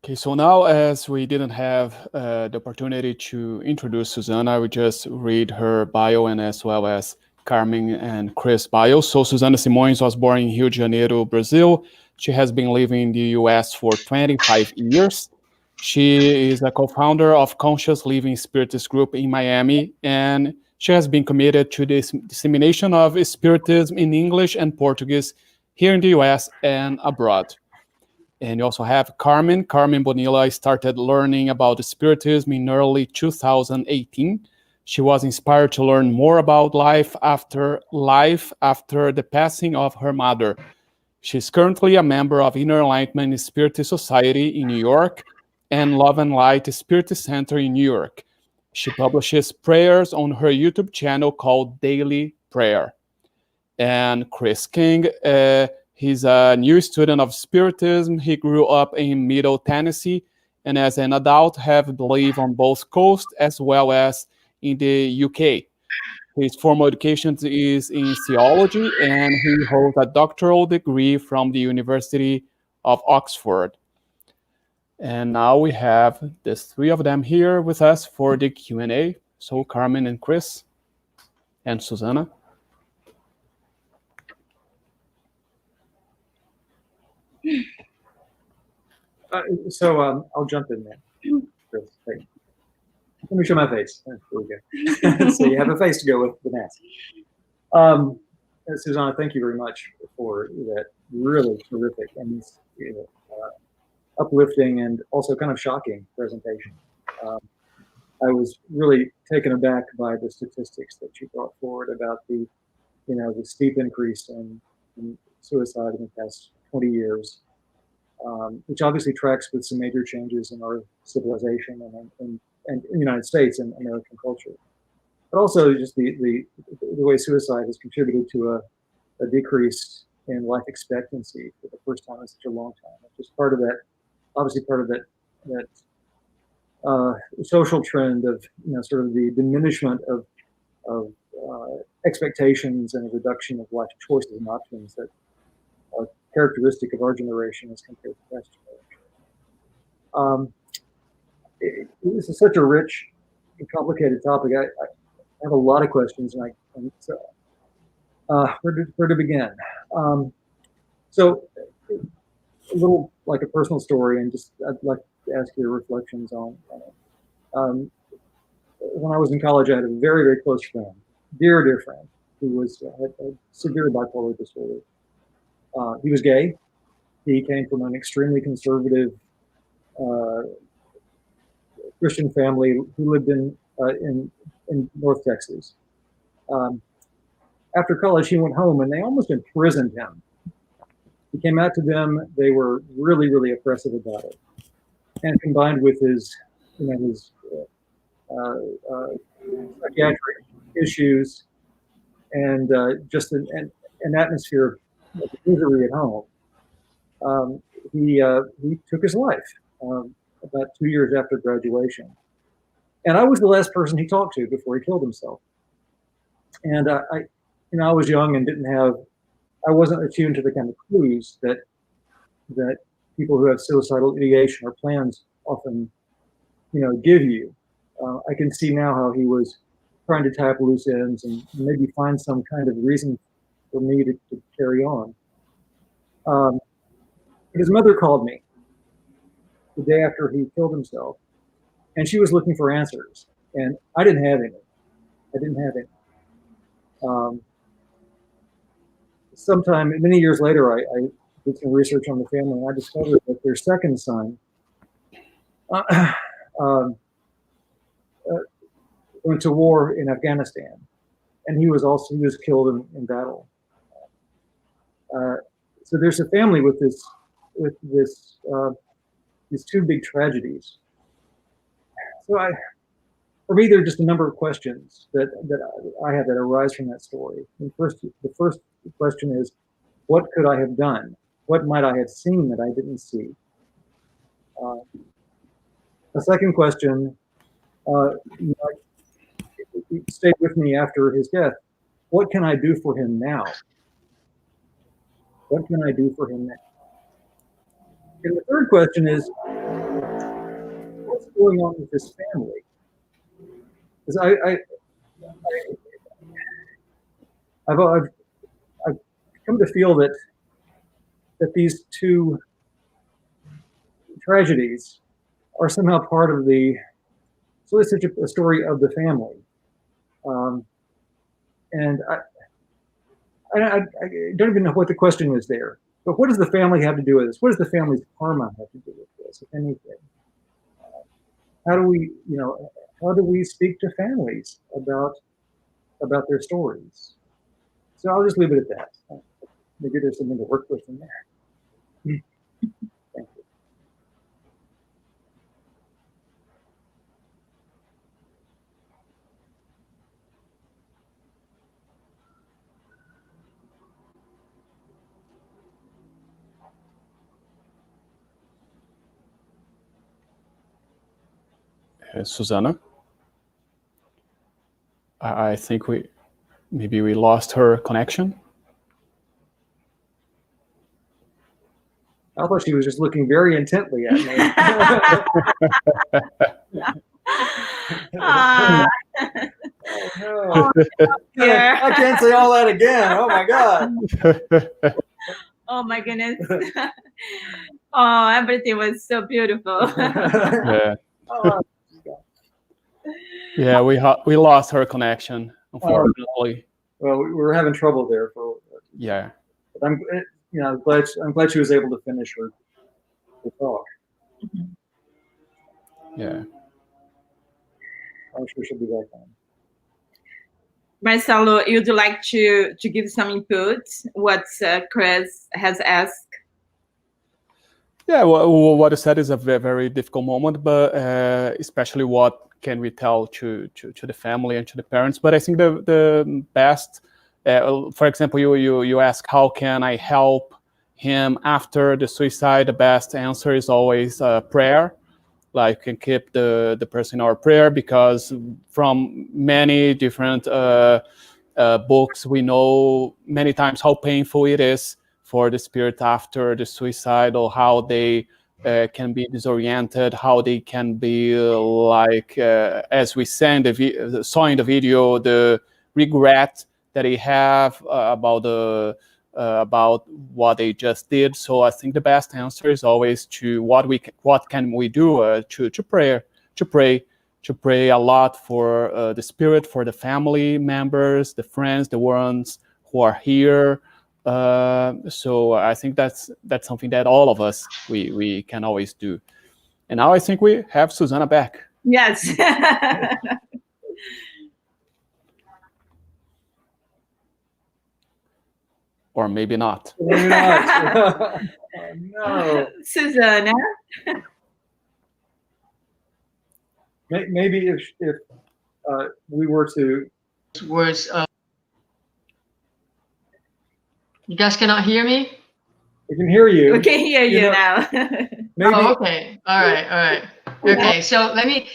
Okay, so now as we didn't have the opportunity to introduce Suzana, I would just read her bio and as well as Carmen and Chris' bio. So Suzana Simões was born in Rio de Janeiro, Brazil. She has been living in the US for 25 years. She is a co-founder of Conscious Living Spiritist Group in Miami, and she has been committed to the dissemination of Spiritism in English and Portuguese here in the US and abroad. And you also have Carmen. Carmen Bonilla started learning about Spiritism in early 2018. She was inspired to learn more about life after the passing of her mother. She's currently a member of Inner Enlightenment Spiritist Society in New York and Love and Light Spiritist Center in New York. She publishes prayers on her YouTube channel called Daily Prayer. And Chris King, he's a new student of Spiritism. He grew up in Middle Tennessee, and as an adult have lived on both coasts as well as in the UK. His formal education is in theology, and he holds a doctoral degree from the University of Oxford. And now we have the three of them here with us for the Q&A. So Carmen and Chris and Suzana. I'll jump in there. Let me show my face. There we go. So you have a face to go with the mask. Suzana, thank you very much for that really terrific and uplifting and also kind of shocking presentation. I was really taken aback by the statistics that you brought forward about the steep increase in suicide in the past 20 years, which obviously tracks with some major changes in our civilization and and in the United States and American culture, but also just the way suicide has contributed to a decrease in life expectancy for the first time in such a long time. It's just part of that, obviously part of that social trend of sort of the diminishment of expectations and a reduction of life choices and options that are characteristic of our generation as compared to past generation. This is such a rich and complicated topic. I have a lot of questions, and so where to begin? So a little like a personal story, and just I'd like to ask your reflections on it. When I was in college, I had a very, very close friend, dear friend, who had severe bipolar disorder. He was gay. He came from an extremely conservative Christian family who lived in North Texas. After college, he went home, and they almost imprisoned him. He came out to them. They were really, really oppressive about it, and combined with his psychiatric issues and just an atmosphere of misery at home, he took his life about 2 years after graduation. And I was the last person he talked to before he killed himself. And I was young and I wasn't attuned to the kind of clues that people who have suicidal ideation or plans often, give you. I can see now how he was trying to tap loose ends and maybe find some kind of reason for me to carry on. His mother called me the day after he killed himself, and she was looking for answers, and I didn't have any. Many years later, I did some research on the family, and I discovered that their second son went to war in Afghanistan, and he was killed in battle. So there's a family with these two big tragedies. So for me, there are just a number of questions that I have that arise from that story. And the first question is, what could I have done? What might I have seen that I didn't see? The second question, it stayed with me after his death. What can I do for him now? What can I do for him now? And the third question is, what's going on with this family? Because I've come to feel that these two tragedies are somehow part of it's such a story of the family. And I don't even know what the question is there, but what does the family have to do with this? What does the family's karma have to do with this, if anything? How do we speak to families about their stories? So I'll just leave it at that. Maybe there's something to work with in there. Thank you. Suzana? I think we lost her connection. I thought she was just looking very intently at me. Oh, no. I can't say all that again. Oh my God. Oh my goodness. Oh, everything was so beautiful. Yeah. Yeah, we lost her connection, unfortunately. Well, we were having trouble there yeah. But I'm glad she was able to finish her talk. Yeah. I'm sure she'll be back on. Marcelo, you'd like to give some input? What Chris has asked? Yeah, what you said is a very, very difficult moment, but especially what can we tell to the family and to the parents? But I think the best, for example, you ask how can I help him after the suicide? The best answer is always prayer. Like, can keep the person in our prayer, because from many different books we know many times how painful it is for the spirit after the suicide, or how they can be disoriented, how they can be like, as we saw in the video, the regret that they have about what they just did. So I think the best answer is always to what can we do, to pray a lot for the spirit, for the family members, the friends, the ones who are here. So I think that's something that all of us we can always do. And now I think we have Suzana back. Yes. Or maybe not. Maybe not. No. Suzana. Maybe if we were to. You guys cannot hear me? We can hear you. We can hear you now. Maybe. Oh, okay. All right. Okay. So let me.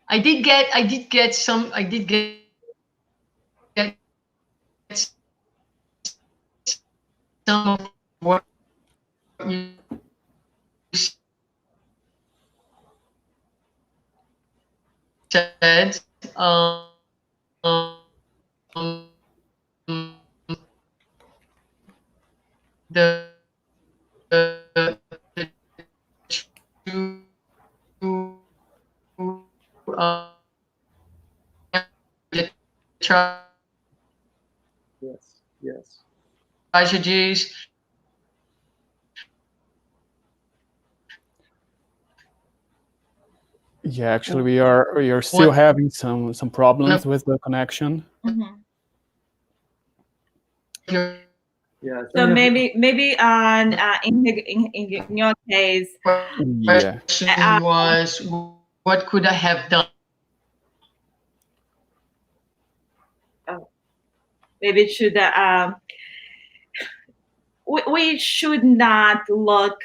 I did get some of what you said. The Yes. Tragedies. Yeah, actually, we are still having some problems with the connection. Mm-hmm. Yeah. So maybe on in your case, question was, what could I have done? Maybe it should we should not look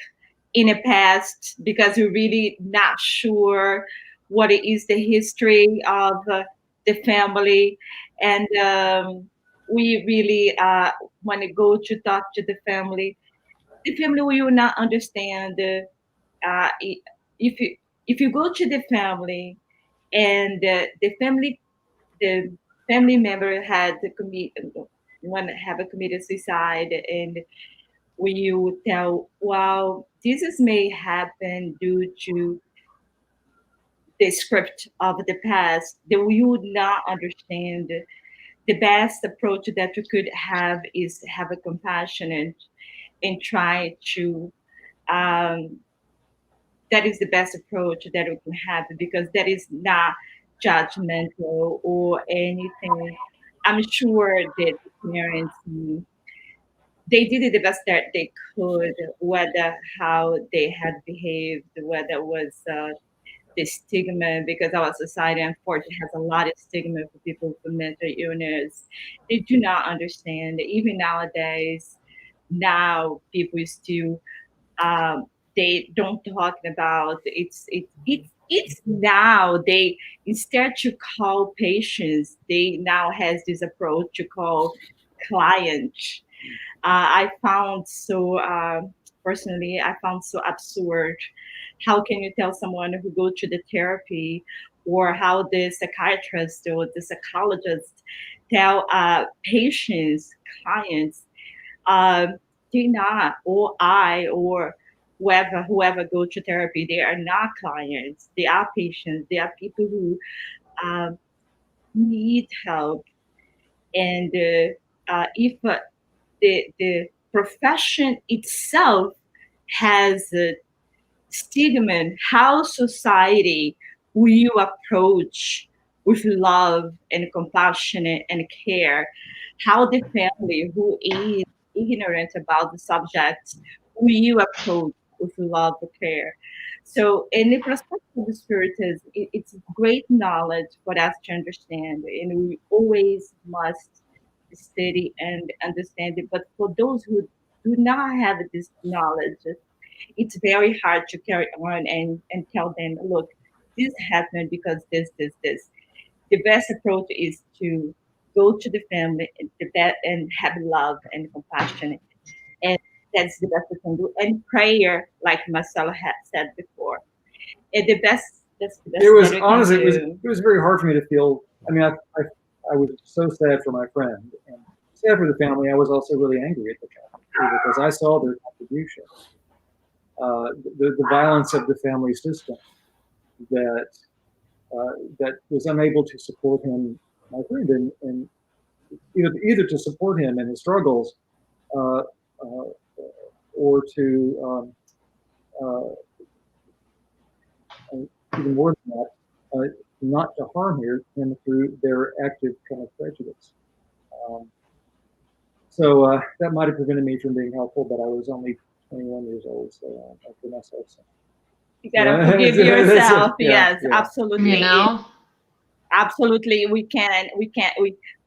in the past, because we're really not sure what is the history of the family, and we really want to go to talk to the family. The family will not understand. If you go to the family, and the family member had committed suicide, and when you tell, well, this may happen due to the script of the past, that we would not understand. The best approach that you could have is have a compassion and try to that is the best approach that we can have, because that is not judgmental or anything. I'm sure that the parents, they did the best that they could, whether how they had behaved, whether it was the stigma, because our society unfortunately has a lot of stigma for people with mental illness. They do not understand. Even nowadays, now people still they don't talking about it's now they, instead to call patients, they now has this approach to call clients. I found so personally, I found so absurd. How can you tell someone who go to the therapy, or how the psychiatrist or the psychologist tell patients, clients, they not, or I, or whoever go to therapy, they are not clients. They are patients. They are people who need help. And if the profession itself has a stigma, how society will you approach with love and compassion and care? How the family who is ignorant about the subject will you approach with love and care. So, in the perspective of the Spiritism, it's great knowledge for us to understand, and we always must study and understand it. But for those who do not have this knowledge, it's very hard to carry on and tell them, look, this happened because this. The best approach is to go to the family and have love and compassion. And that's the best we can do. And prayer, like Marcelo had said before. And that's the best It was that we honestly, can do. it was very hard for me to feel. I mean, I was so sad for my friend and sad for the family. I was also really angry at the family because I saw their contribution, the violence of the family system that that was unable to support him, my friend, and either to support him in his struggles, uh, uh, or to even more than that, not to harm him through their active kind of prejudice. So that might have prevented me from being helpful, but I was only 21 years old, so I for myself. So. You gotta forgive yourself. Yes, absolutely. You know? Absolutely, we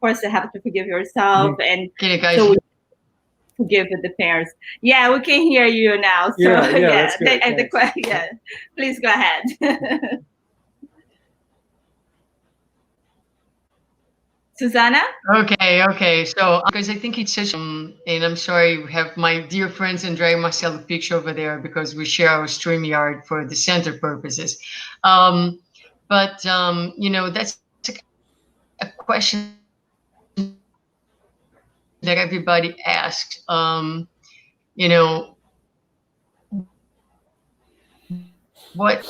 first have to forgive yourself, and Can you guys so we forgive the parents. Yeah, we can hear you now. So that's good. Yeah, please go ahead. Suzana? Okay. So, because I think it's such, and I'm sorry, we have my dear friends Andrea and Marcelo picture over there because we share our StreamYard for the center purposes. But that's a question that everybody asks. What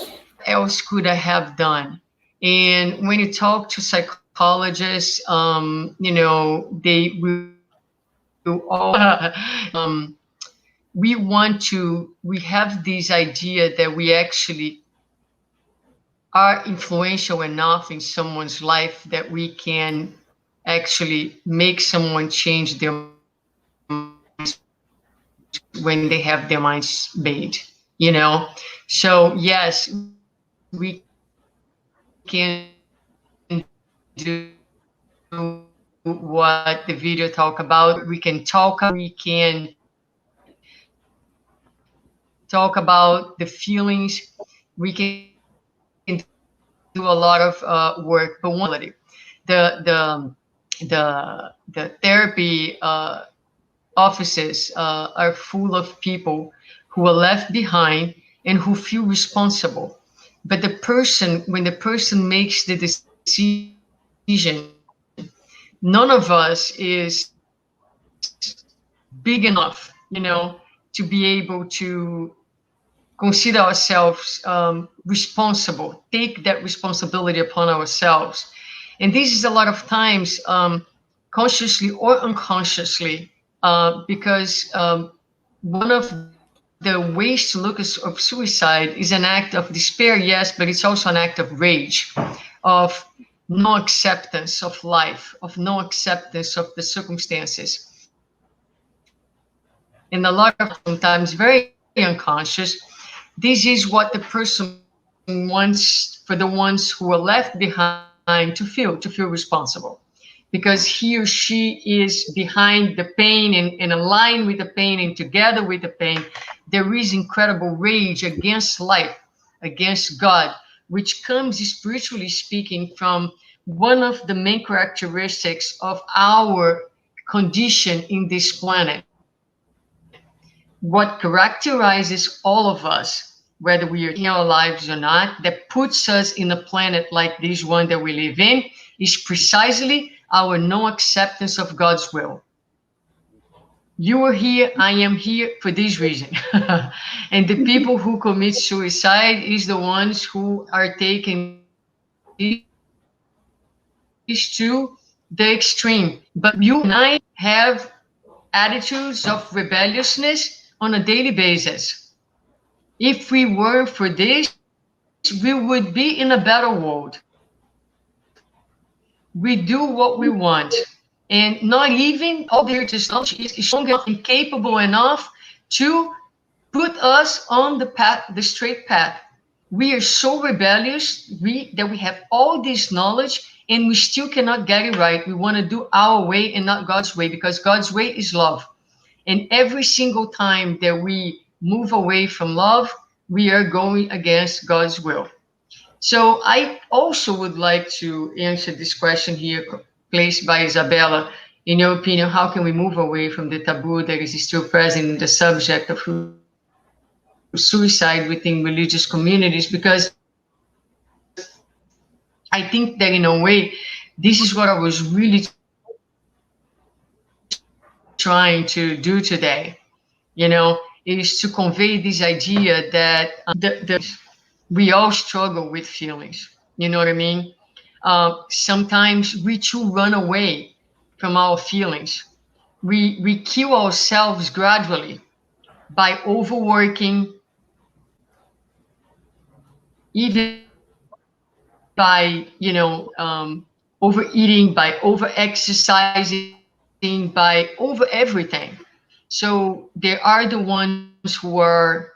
else could I have done? And when you talk to psychologists, they will all, we have this idea that we actually are influential enough in someone's life that we can actually make someone change their minds when they have their minds made, So yes, we can do what the video talk about. We can talk about the feelings. We can do a lot of work, but one, the therapy offices are full of people who are left behind and who feel responsible. But when the person makes the decision, none of us is big enough, to be able to consider ourselves responsible, take that responsibility upon ourselves. And this is a lot of times consciously or unconsciously, because one of the ways to look at suicide is an act of despair, yes, but it's also an act of rage, of no acceptance of life, of no acceptance of the circumstances. And a lot of sometimes very unconscious, this is what the person wants for the ones who are left behind to feel responsible, because he or she is behind the pain and aligned with the pain, and together with the pain, there is incredible rage against life, against God, which comes, spiritually speaking, from one of the main characteristics of our condition in this planet. What characterizes all of us, whether we are in our lives or not, that puts us in a planet like this one that we live in, is precisely our no acceptance of God's will. You are here, I am here for this reason. And the people who commit suicide is the ones who are taking this to the extreme. But you and I have attitudes of rebelliousness on a daily basis. If we were for this, we would be in a better world. We do what we want, and not even all their knowledge is strong enough and capable enough to put us on the path, the straight path. We are so rebellious that we have all this knowledge and we still cannot get it right. We want to do our way and not God's way, because God's way is love. And every single time that we move away from love, we are going against God's will. So I also would like to answer this question here placed by Isabella. In your opinion, how can we move away from the taboo that is still present in the subject of suicide within religious communities? Because I think that in a way, this is what I was really trying to do today, is to convey this idea that we all struggle with feelings. You know what I mean? Sometimes we too run away from our feelings. We kill ourselves gradually by overworking, even by overeating, by over exercising, by over everything. So there are the ones who are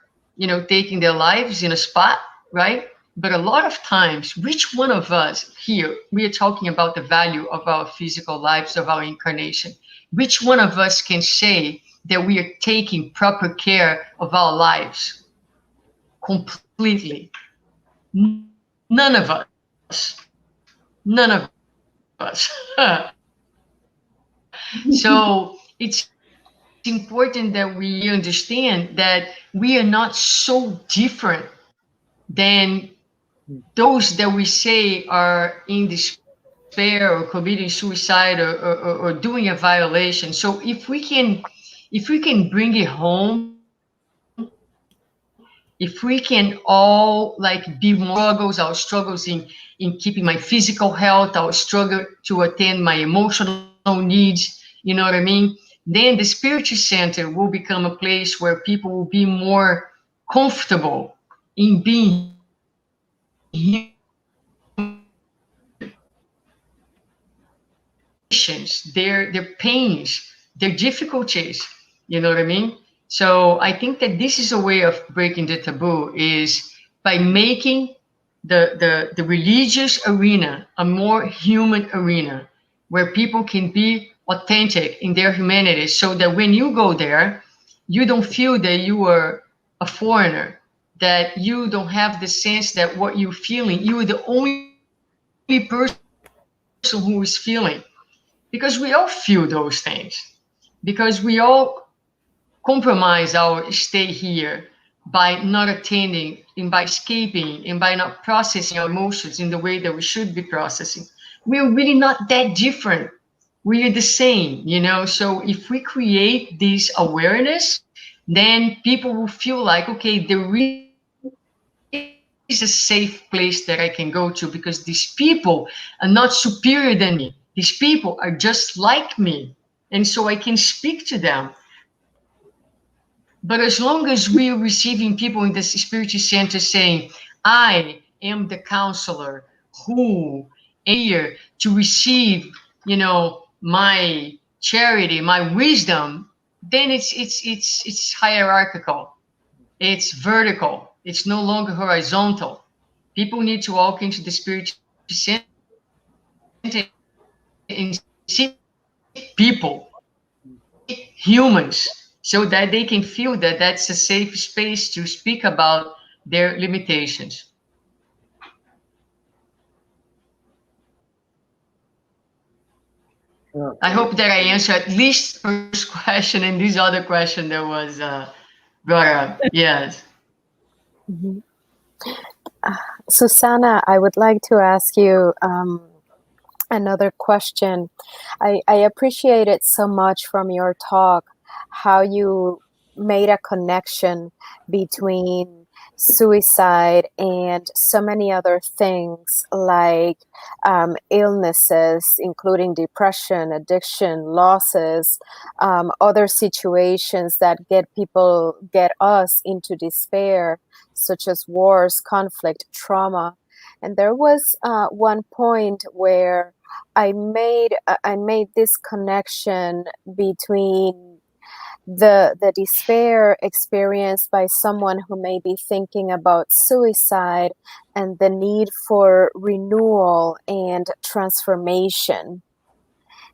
taking their lives in a spot, right? But a lot of times, which one of us here, we are talking about the value of our physical lives, of our incarnation, which one of us can say that we are taking proper care of our lives completely? None of us. None of us. So it's important that we understand that we are not so different than those that we say are in despair or committing suicide or doing a violation. So if we can bring it home, if we can all be more our struggles in keeping my physical health, our struggle to attend my emotional needs, you know what I mean? Then the Spiritist Center will become a place where people will be more comfortable in being their pains, their difficulties, you know what I mean? So I think that this is a way of breaking the taboo, is by making the religious arena a more human arena where people can be authentic in their humanity, so that when you go there, you don't feel that you are a foreigner, that you don't have the sense that what you're feeling, you are the only person who is feeling. Because we all feel those things, because we all compromise our stay here by not attending and by escaping and by not processing our emotions in the way that we should be processing. We're really not that different. We are the same, So if we create this awareness, then people will feel like, okay, there is a safe place that I can go to, because these people are not superior than me. These people are just like me. And so I can speak to them. But as long as we are receiving people in the Spiritist Center saying, I am the counselor who am here to receive, my charity, my wisdom, then it's hierarchical. It's vertical. It's no longer horizontal. People need to walk into the Spiritist Center and see people, humans, so that they can feel that that's a safe space to speak about their limitations. I hope that I answered at least the first question and this other question that was brought up. Yes. Mm-hmm. Suzana, I would like to ask you another question. I appreciated so much from your talk how you made a connection between suicide and so many other things, like illnesses, including depression, addiction, losses, other situations that get us into despair, such as wars, conflict, trauma. And there was one point where I made this connection between the despair experienced by someone who may be thinking about suicide and the need for renewal and transformation.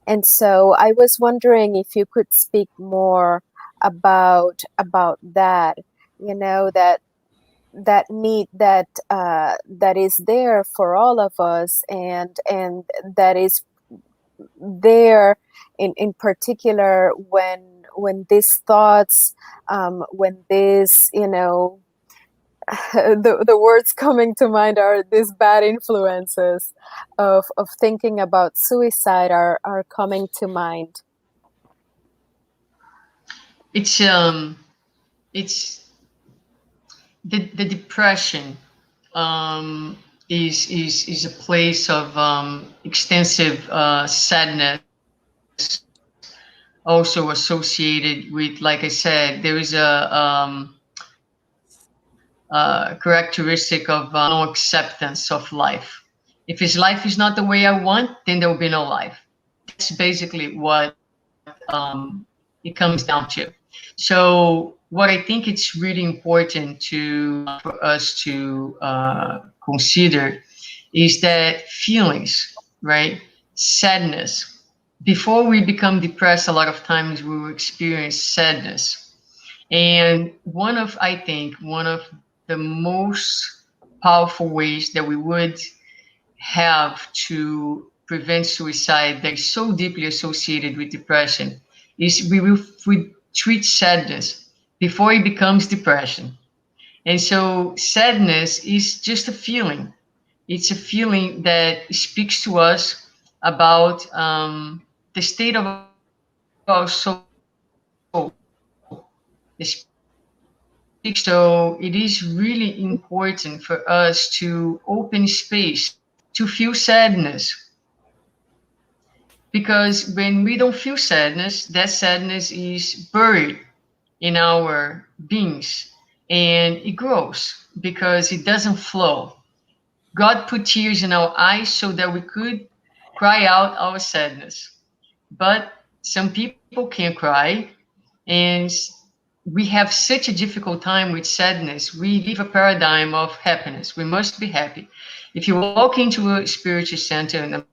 And so I was wondering if you could speak more about that, that need that is there for all of us, and that is there in particular when these thoughts, when this, the words coming to mind are these bad influences of thinking about suicide are coming to mind. It's the depression is a place of extensive sadness, also associated with, like I said, there is a characteristic of no acceptance of life. If his life is not the way I want, then there will be no life. That's basically what it comes down to. So what I think it's really important for us to consider is that feelings, right? Sadness. Before we become depressed, a lot of times we will experience sadness. And I think one of the most powerful ways that we would have to prevent suicide that is so deeply associated with depression is we treat sadness before it becomes depression. And so sadness is just a feeling. It's a feeling that speaks to us about the state of our soul. So it is really important for us to open space to feel sadness. Because when we don't feel sadness, that sadness is buried in our beings and it grows because it doesn't flow. God put tears in our eyes so that we could cry out our sadness. But some people can't cry, and we have such a difficult time with sadness. We live a paradigm of happiness. We must be happy. If you walk into a spiritual center, and I'm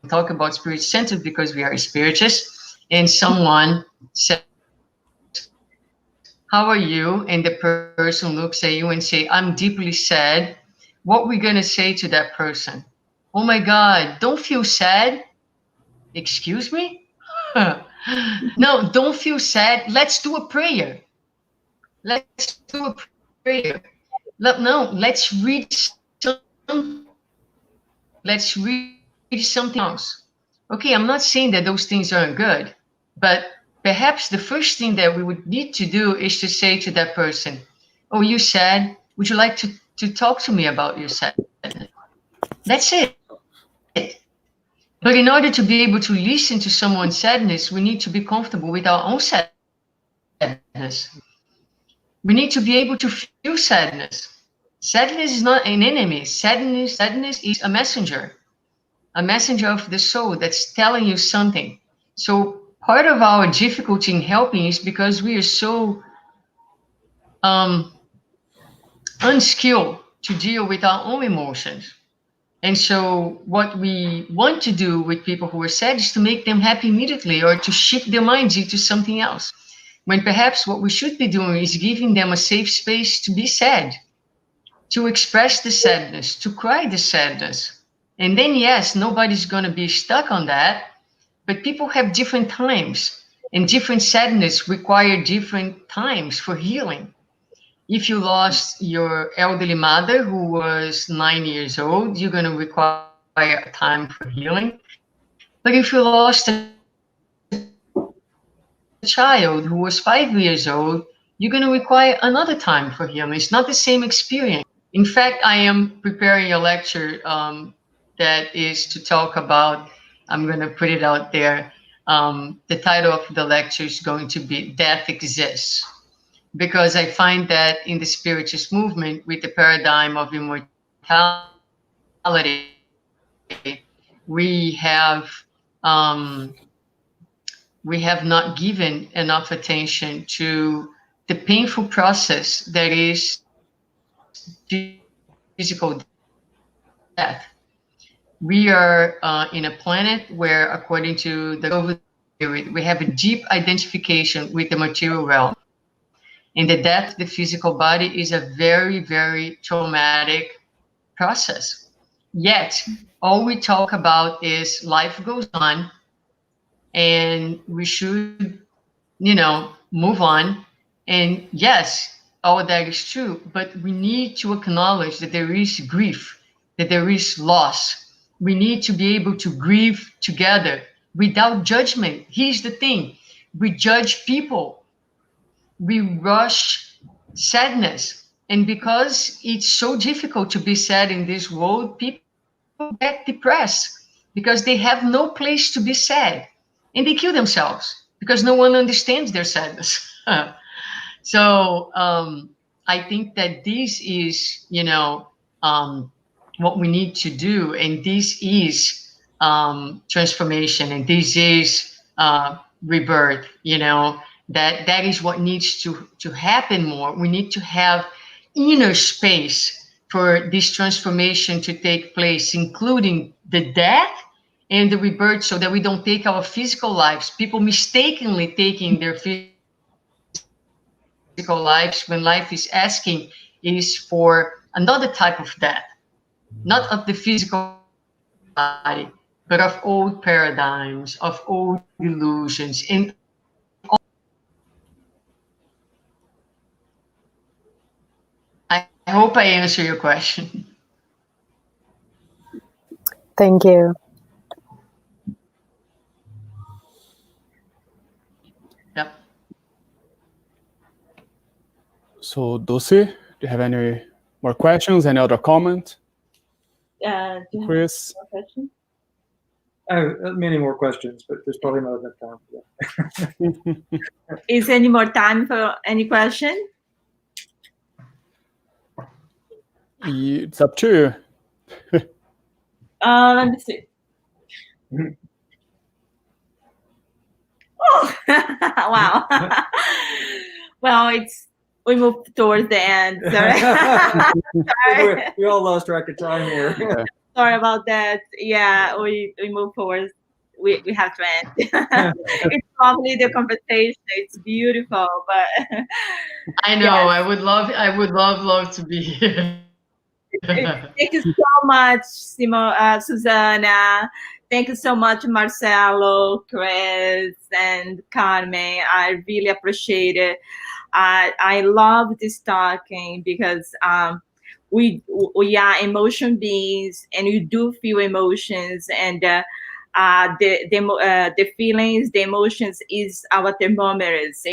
talking about spiritual center because we are spiritists, and someone says, "How are you?" and the person looks at you and say, "I'm deeply sad," what we're going to say to that person? "Oh my God, don't feel sad." Excuse me? No, don't feel sad. Let's do a prayer. Let's do a prayer. No, let's read something. Let's read something else. Okay, I'm not saying that those things aren't good, but perhaps the first thing that we would need to do is to say to that person, "Oh, you sad? Would you like to talk to me about your sadness?" That's it. But in order to be able to listen to someone's sadness, we need to be comfortable with our own sadness. We need to be able to feel sadness. Sadness is not an enemy. Sadness is a messenger of the soul that's telling you something. So part of our difficulty in helping is because we are so unskilled to deal with our own emotions. And so what we want to do with people who are sad is to make them happy immediately or to shift their minds into something else. When perhaps what we should be doing is giving them a safe space to be sad, to express the sadness, to cry the sadness. And then, yes, nobody's going to be stuck on that, but people have different times, and different sadness require different times for healing. If you lost your elderly mother who was 9 years old, you're going to require a time for healing. But if you lost a child who was 5 years old, you're going to require another time for healing. It's not the same experience. In fact, I am preparing a lecture that is to talk about, I'm going to put it out there. The title of the lecture is going to be Death Exists. Because I find that in the Spiritist movement, with the paradigm of immortality, we have we have not given enough attention to the painful process that is physical death. We are in a planet where, according to the COVID theory, we have a deep identification with the material realm. And the death of the physical body is a very, very traumatic process. Yet, all we talk about is life goes on, and we should, move on. And yes, all that is true, but we need to acknowledge that there is grief, that there is loss. We need to be able to grieve together without judgment. Here's the thing: we judge people, we rush sadness. And because it's so difficult to be sad in this world, people get depressed because they have no place to be sad, and they kill themselves because no one understands their sadness. So I think that this is, what we need to do, and this is transformation, and this is rebirth. That is what needs to happen more. We need to have inner space for this transformation to take place, including the death and the rebirth, so that we don't take our physical lives. People mistakenly taking their physical lives when life is asking is for another type of death, not of the physical body, but of old paradigms, of old illusions. And I hope I answer your question. Thank you. Yep. So, Dulce, do you have any more questions? Any other comment? Do you Chris? have more questions? I have many more questions, but there's probably not enough time for that. Is any more time for any question? It's up to you. Let me see. Oh, wow. Well, we move towards the end. Sorry. We all lost track of time here. Sorry about that. Yeah, we move forward. We have to end. It's lovely, the conversation. It's beautiful, but I know. Yes. I would love to be here. Thank you so much, Suzana. Thank you so much, Marcelo, Chris, and Carmen. I really appreciate it. I love this talking because we are emotion beings, and we do feel emotions, and the feelings, the emotions is our thermometers,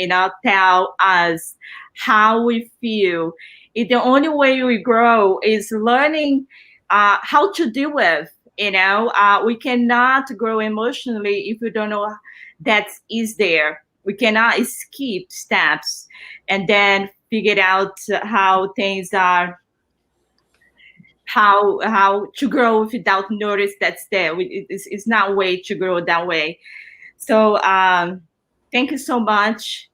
tell us how we feel. The only way we grow is learning how to deal with. We cannot grow emotionally if we don't know that is there. We cannot skip steps and then figure out how things are, how to grow without notice that's there. It's not a way to grow that way. So thank you so much.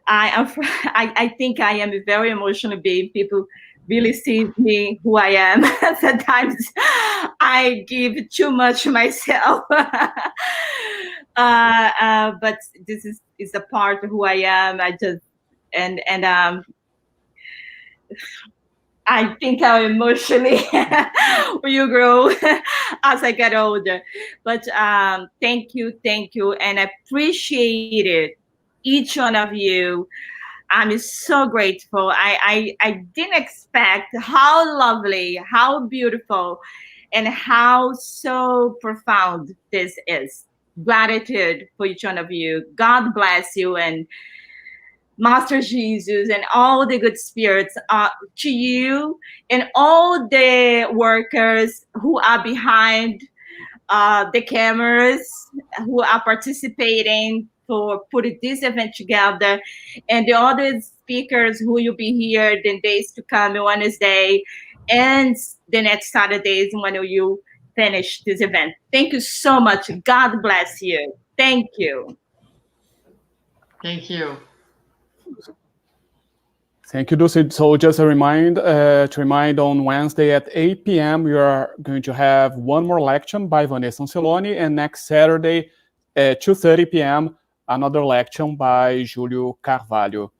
I think I am a very emotional being. People really see me who I am. Sometimes I give too much myself. But this is a part of who I am. I just I think how emotionally you grow as I get older. But thank you, and I appreciate it, each one of you. I'm so grateful. I didn't expect how lovely, how beautiful, and how so profound this is. Gratitude for each one of you. God bless you, and Master Jesus and all the good spirits to you and all the workers who are behind the cameras, who are participating for putting this event together, and the other speakers who will be here the days to come, Wednesday and the next Saturdays when you finish this event. Thank you so much. God bless you. Thank you. Thank you. Thank you, Dulce. So just to remind, on Wednesday at 8 p.m., we are going to have one more lecture by Vanessa Anceloni, and next Saturday at 2:30 p.m., another lecture by Julio Carvalho.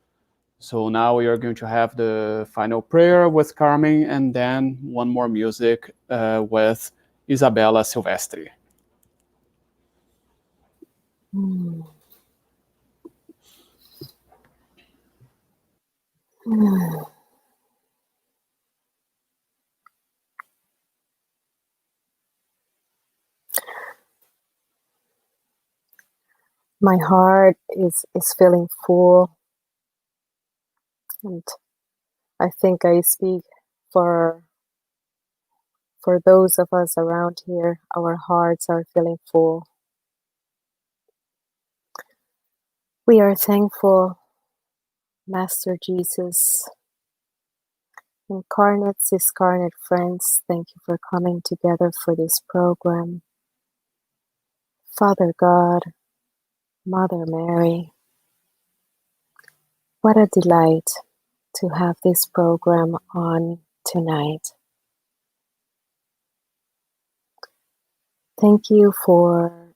So now we are going to have the final prayer with Carmen, and then one more music with Isabella Silvestri. My heart is feeling full, and I think I speak for those of us around here. Our hearts are feeling full. We are thankful, Master Jesus, incarnate, discarnate friends. Thank you for coming together for this program. Father God, Mother Mary, what a delight to have this program on tonight. Thank you for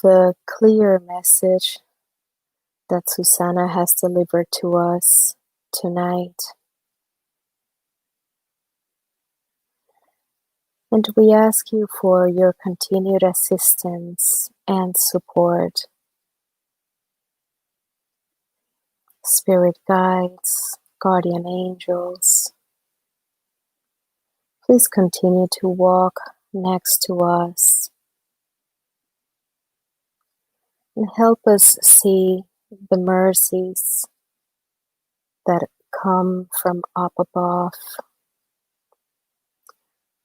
the clear message that Suzana has delivered to us tonight. And we ask you for your continued assistance and support. Spirit guides, guardian angels, please continue to walk next to us and help us see the mercies that come from up above,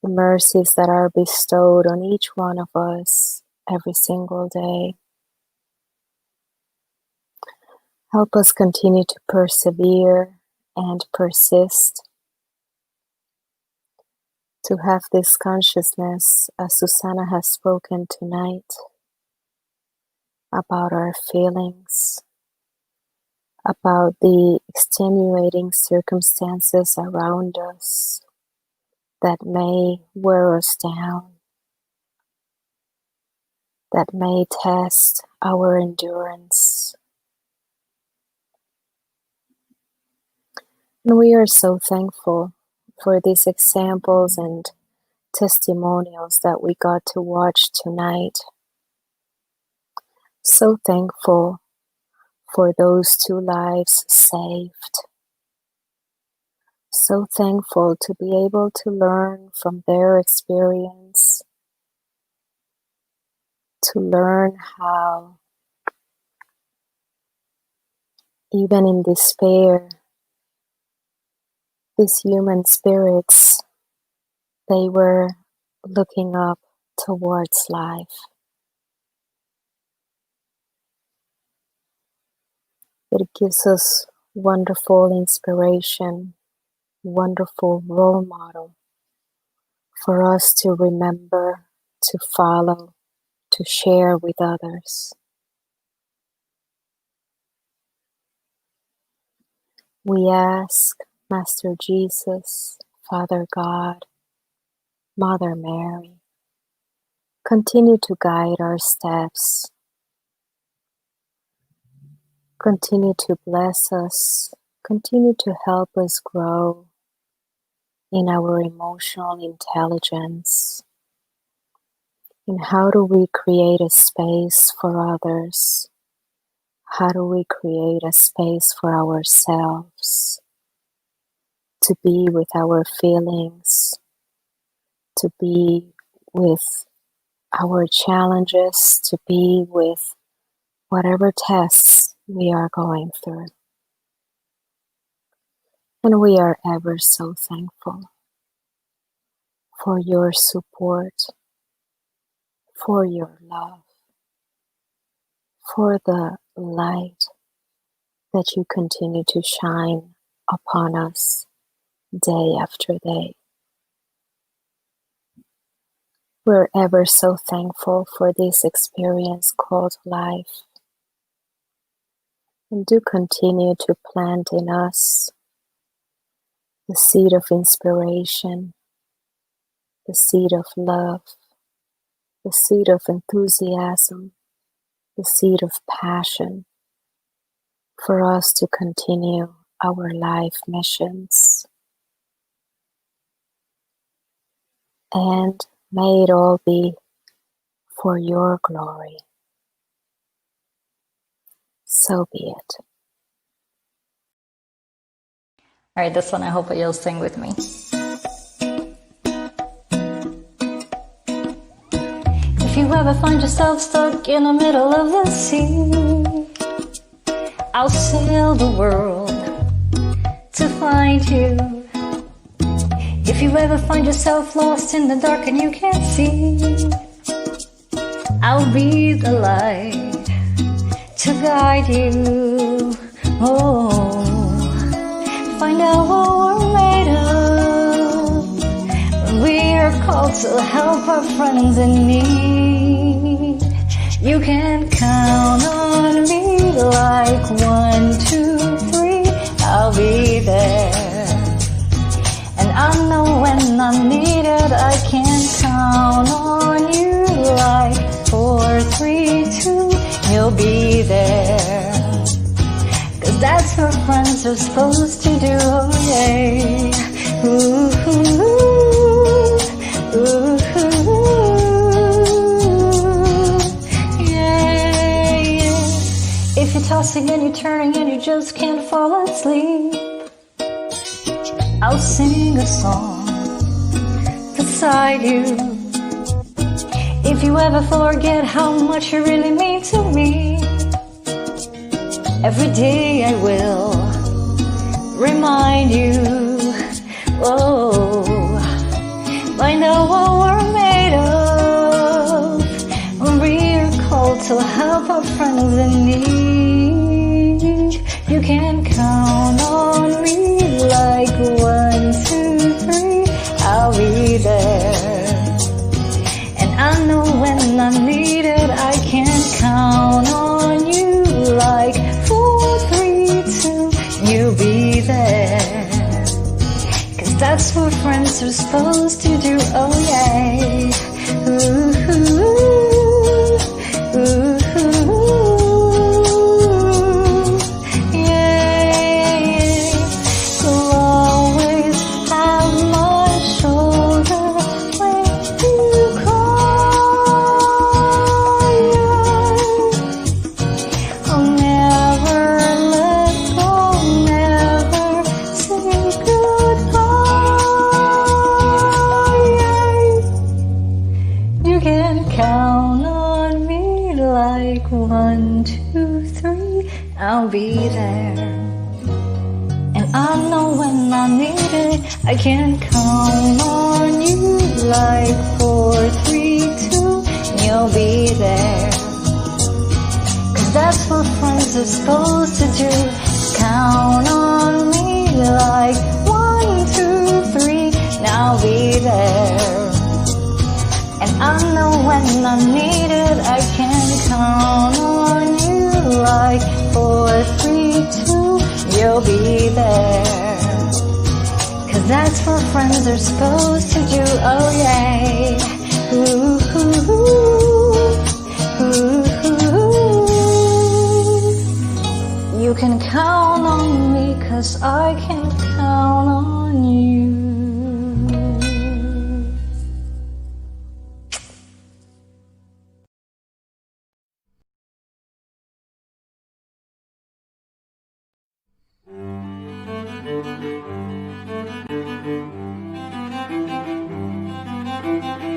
the mercies that are bestowed on each one of us every single day. Help us continue to persevere and persist, to have this consciousness, as Suzana has spoken tonight, about our feelings, about the extenuating circumstances around us that may wear us down, that may test our endurance. And we are so thankful for these examples and testimonials that we got to watch tonight. So thankful for those 2 lives saved. So thankful to be able to learn from their experience, to learn how, even in despair, these human spirits, they were looking up towards life. It gives us wonderful inspiration, wonderful role model for us to remember, to follow, to share with others. We ask, Master Jesus, Father God, Mother Mary, continue to guide our steps. Continue to bless us. Continue to help us grow in our emotional intelligence. In how do we create a space for others? How do we create a space for ourselves to be with our feelings, to be with our challenges, to be with whatever tests we are going through? And we are ever so thankful for your support, for your love, for the light that you continue to shine upon us day after day. We're ever so thankful for this experience called life. And do continue to plant in us the seed of inspiration, the seed of love, the seed of enthusiasm, the seed of passion for us to continue our life missions. And may it all be for your glory. So be it. All right, this one I hope you'll sing with me. If you ever find yourself stuck in the middle of the sea, I'll sail the world to find you. If you ever find yourself lost in the dark and you can't see, I'll be the light to guide you. Oh, find out what we're made of. We are called to help our friends in need. You can count on me like 1, 2, 3. I'll be there. And I know when I'm needed, I can count on you like 4, 3, 2. You'll be there. 'Cause that's what friends are supposed to do, oh yeah. Ooh, ooh, ooh, yeah, yeah. If you're tossing and you're turning and you just can't fall asleep, I'll sing a song beside you. If you ever forget how much you really mean to me, every day I will remind you. Oh, find out what we're made of. We're called to help our friends in need. You can count on me like 1, 2, 3. I'll be there. And I know when I'm needed, I can count on you like 4, 3, 2. You'll be there. 'Cause that's what friends are supposed to do, oh yeah. Ooh, ooh, ooh, yeah, yeah. You'll always have my shoulder when you cry. I'll never let go, never say goodbye. You can count on me like 1, 2, 3. I'll be there. And I know when I need it, I can count on you like 4, 3, 2. You'll be there. 'Cause that's what friends are supposed to do. Count on me like 1, 2, 3. And I'll be there. And I know when I'm needed, I can count on you like 4, 3, 2. You'll be there. 'Cause that's what friends are supposed to do, oh yeah.